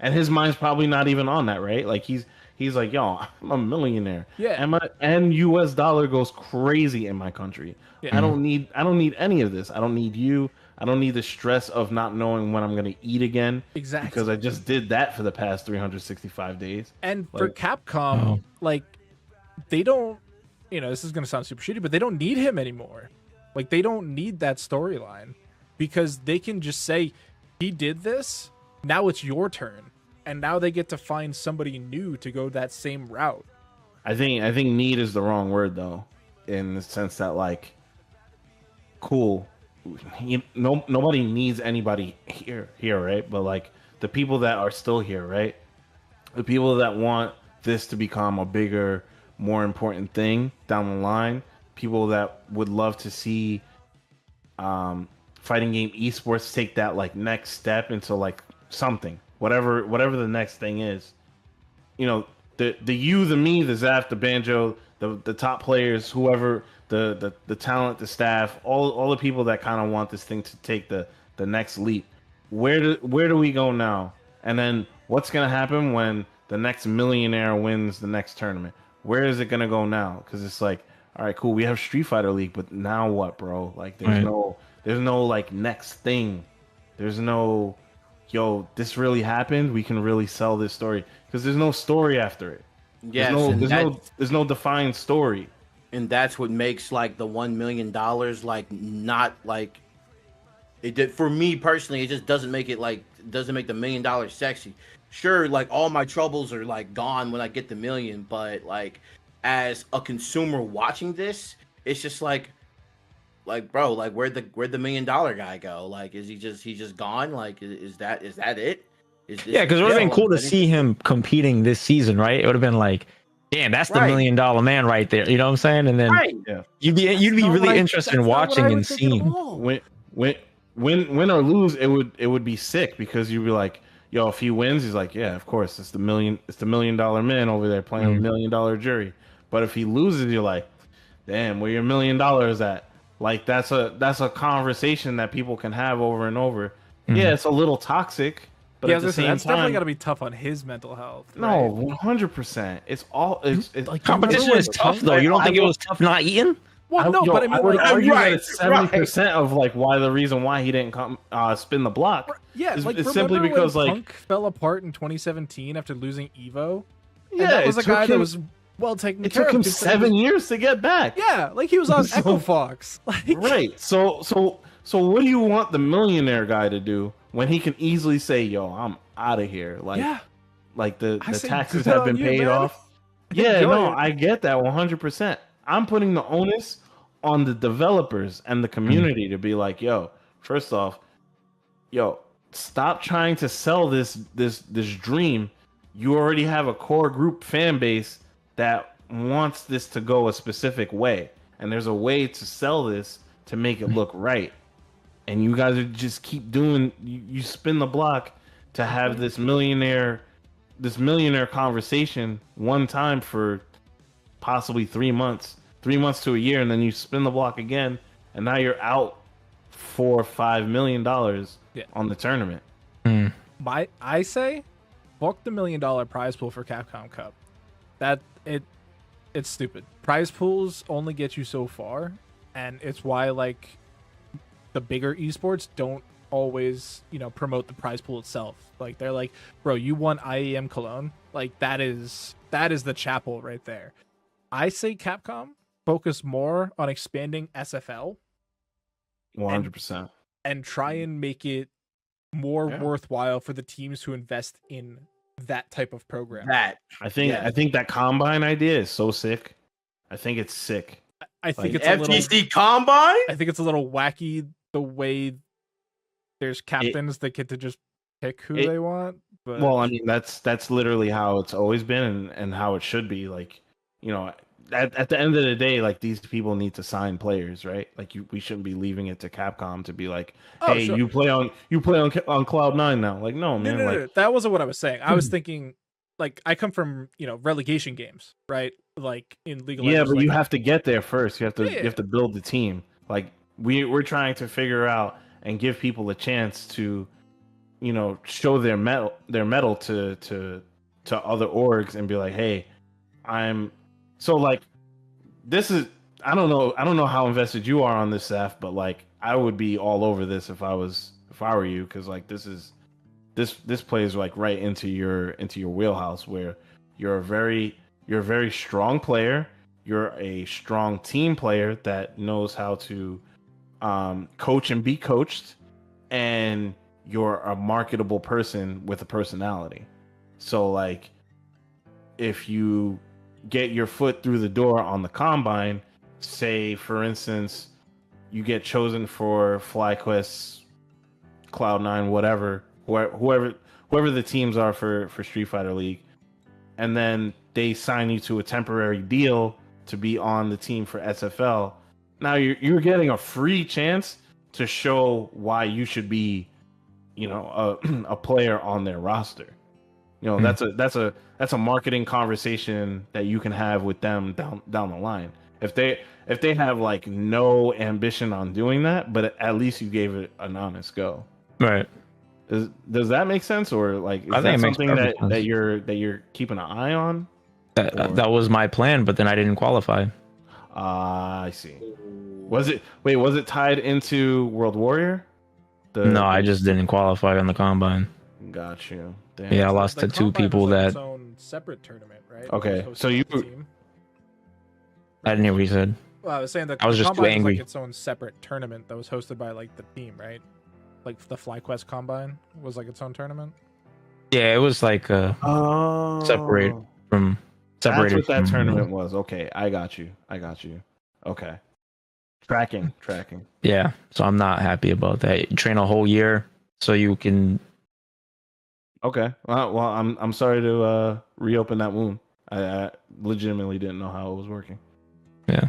And his mind's probably not even on that, right? Like he's like, yo, I'm a millionaire. Yeah. And US dollar goes crazy in my country. Yeah. I don't need any of this. I don't need you. I don't need the stress of not knowing when I'm gonna eat again. Exactly. Because I just did that for the past 365 days. And for Capcom, like, they don't, you know, this is gonna sound super shitty, but they don't need him anymore. Like, they don't need that storyline, because they can just say, he did this, now it's your turn. And now they get to find somebody new to go that same route. I think need is the wrong word though, in the sense that like, cool, nobody needs anybody here, right? But like the people that are still here, right? The people that want this to become a bigger, more important thing down the line. People that would love to see fighting game esports take that like next step into like something, whatever the next thing is. You know, the you, the me, the Zaf, the Banjo, the top players, whoever, the talent, the staff, all the people that kind of want this thing to take the next leap. Where do we go now? And then what's gonna happen when the next millionaire wins the next tournament? Where is it gonna go now? Because it's like, all right, cool, we have Street Fighter League, but now what, bro? Like, there's no like next thing. There's no, yo, this really happened. We can really sell this story, because there's no story after it. Yes, there's no defined story. And that's what makes like the $1 million like not like it did for me personally. It just doesn't make it like, doesn't make the $1 million sexy. Sure, like all my troubles are like gone when I get the million, but like as a consumer watching this, it's just like bro, like where'd the $1 million guy go? Like, is he just gone? Like, is that it? Yeah, because it would have been cool to see him competing this season, right? It would have been like, damn, that's the $1 million man right there. You know what I'm saying? And then you'd be really interested in watching and seeing. Win or lose, it would be sick, because you'd be like, yo, if he wins, he's like, yeah, of course, it's the $1 million man over there playing a $1 million jury. But if he loses, you're like, damn, where your $1 million at? Like, that's a conversation that people can have over and over. Yeah, it's a little toxic, but at the same that's time, definitely got to be tough on his mental health. No, 100%. It's like, competition is tough though. You don't think it was tough not eating? Well, no, but I mean, I would like, argue that it's 70% of like the reason why he didn't come spin the block. Yeah, is, like, is simply because when like Punk fell apart in 2017 after losing Evo. Yeah, that was a guy that was well taken care of. It took him 7 years to get back. Yeah, like he was on Echo Fox. Like, right. So what do you want the millionaire guy to do when he can easily say, "Yo, I'm out of here"? Like, like the taxes have been paid off. Yeah, no, I get that 100%. I'm putting the onus on the developers and the community to be like, yo, first off, stop trying to sell this dream. You already have a core group fan base that wants this to go a specific way, and there's a way to sell this to make it look right. And you guys are just keep doing, you spin the block to have this millionaire conversation one time for possibly 3 months to a year, and then you spin the block again, and now you're out $4-5 million on the tournament. I say, book the $1 million prize pool for Capcom Cup. It's stupid. Prize pools only get you so far, and it's why like the bigger esports don't always, promote the prize pool itself. Like they're like, bro, you won IEM Cologne. Like that is the chapel right there. I say Capcom focus more on expanding SFL 100%. and try and make it more worthwhile for the teams to invest in that type of program. I think that combine idea is so sick. I think it's sick. I think it's FGC combine. I think it's a little wacky the way there's captains that get to just pick who they want. But well, I mean that's literally how it's always been and how it should be. Like, at the end of the day, like these people need to sign players, right? Like we shouldn't be leaving it to Capcom to be like, hey, sure. you play on Cloud9 now. Like, no, man. No, that wasn't what I was saying. I was thinking, like, I come from relegation games, right? Like in League of Legends. Yeah, but you have to get there first. You have to build the team. Like we're trying to figure out and give people a chance to, show their metal to other orgs and be like, hey, so like this is I don't know how invested you are on this, Seth, but like I would be all over this if I were you, because like this plays like right into your wheelhouse, where you're a very strong player, you're a strong team player that knows how to coach and be coached, and you're a marketable person with a personality. So like if you get your foot through the door on the combine, say for instance you get chosen for FlyQuest, Cloud9, whatever, whoever the teams are for Street Fighter League, and then they sign you to a temporary deal to be on the team for SFL. Now you're getting a free chance to show why you should be, a player on their roster. That's a marketing conversation that you can have with them down the line. If they have like no ambition on doing that, but at least you gave it an honest go. Right. Does that make sense, or like is that something that you're keeping an eye on? That was my plan, but then I didn't qualify. I see. Was it tied into World Warrior? No, I just didn't qualify on the combine. Got you. Damn. Yeah, I lost to two people that. Its own separate tournament, right? Okay, so I didn't hear what you said. Well, I was saying that I was just too angry. Like its own separate tournament that was hosted by like the team, right? Like the FlyQuest Combine was like its own tournament. Yeah, it was like separated. That's what that tournament was. Okay, I got you. Okay. Tracking. Yeah, so I'm not happy about that. You train a whole year so you can. Okay. Well, I'm sorry to reopen that wound. I legitimately didn't know how it was working. Yeah.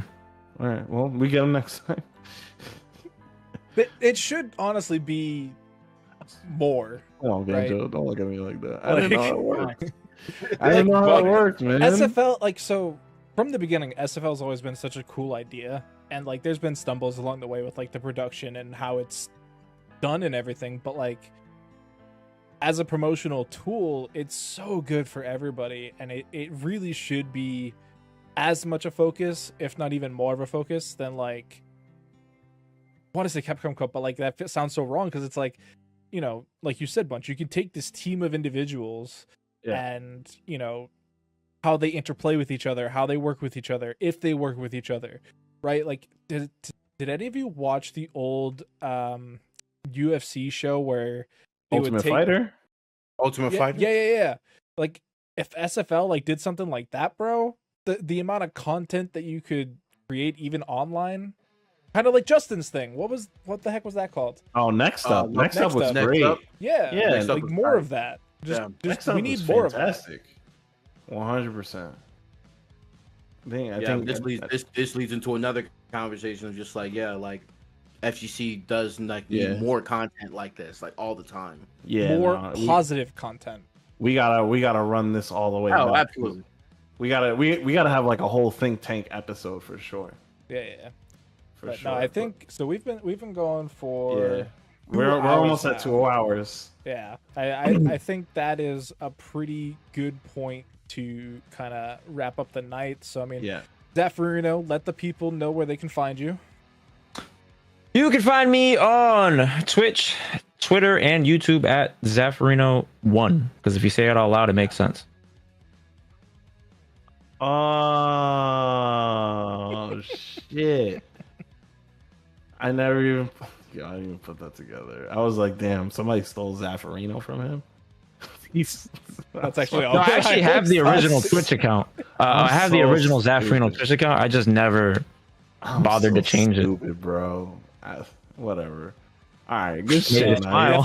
All right. Well, we get them next time. It should honestly be more. Oh, right? Don't look at me like that. I didn't know how it worked. I didn't know how it worked, man. SFL, so from the beginning, SFL's always been such a cool idea, and like there's been stumbles along the way with like the production and how it's done and everything, but like as a promotional tool, it's so good for everybody, and it really should be as much a focus, if not even more of a focus than like, I want to say Capcom Cup, but like that sounds so wrong, because it's like, like you said, Bunch, you can take this team of individuals and how they interplay with each other, how they work with each other, if they work with each other, right? Like did any of you watch the old UFC show where they Ultimate Fighter? Yeah. Like if SFL like did something like that, bro, the amount of content that you could create even online, kind of like Justin's thing. What the heck was that called? Oh, Next Up. Next Up was great. Yeah, like more of that. Just we need more of that. 100%. I think this leads into another conversation of just like like FGC does like need more content like this, like all the time. Yeah, more positive content. We gotta run this all the way. Oh, absolutely. We gotta have like a whole think tank episode for sure. Yeah. For sure. No, I think so. We've been going for. We're almost at 2 hours. Yeah, I think that is a pretty good point to kind of wrap up the night. So I mean, Zaffarino, let the people know where they can find you. You can find me on Twitch, Twitter and YouTube at Zaffarino1, because if you say it out loud, it makes sense. Oh shit! I never even. Yeah, I didn't even put that together. I was like, damn, somebody stole Zaffarino from him. That's actually all. No, I actually have the original Twitch account. I have the so original stupid. Zaffarino Twitch account. I just never bothered to change it, bro. Whatever. All right, good shit. It's man.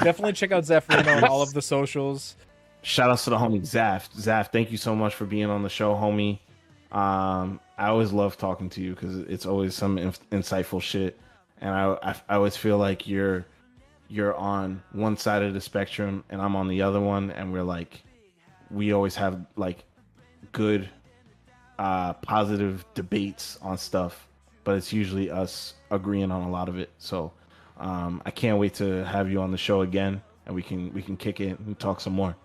Definitely check out Zaffarino on all of the socials. Shout outs to the homie Zaf. Zaf, thank you so much for being on the show, homie. I always love talking to you because it's always some insightful shit, and I always feel like you're on one side of the spectrum and I'm on the other one, and we always have like good positive debates on stuff, but it's usually us agreeing on a lot of it. So I can't wait to have you on the show again, and we can kick it and talk some more.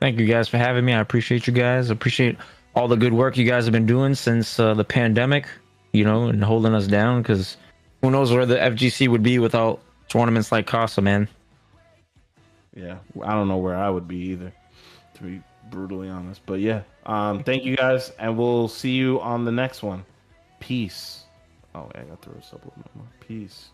Thank you guys for having me. I appreciate you guys. I appreciate all the good work you guys have been doing since the pandemic, and holding us down, because who knows where the FGC would be without tournaments like Casa, man. Yeah, I don't know where I would be either, to be brutally honest. But yeah, thank you guys, and we'll see you on the next one. Peace. Oh, I got to throw a supplement. Peace.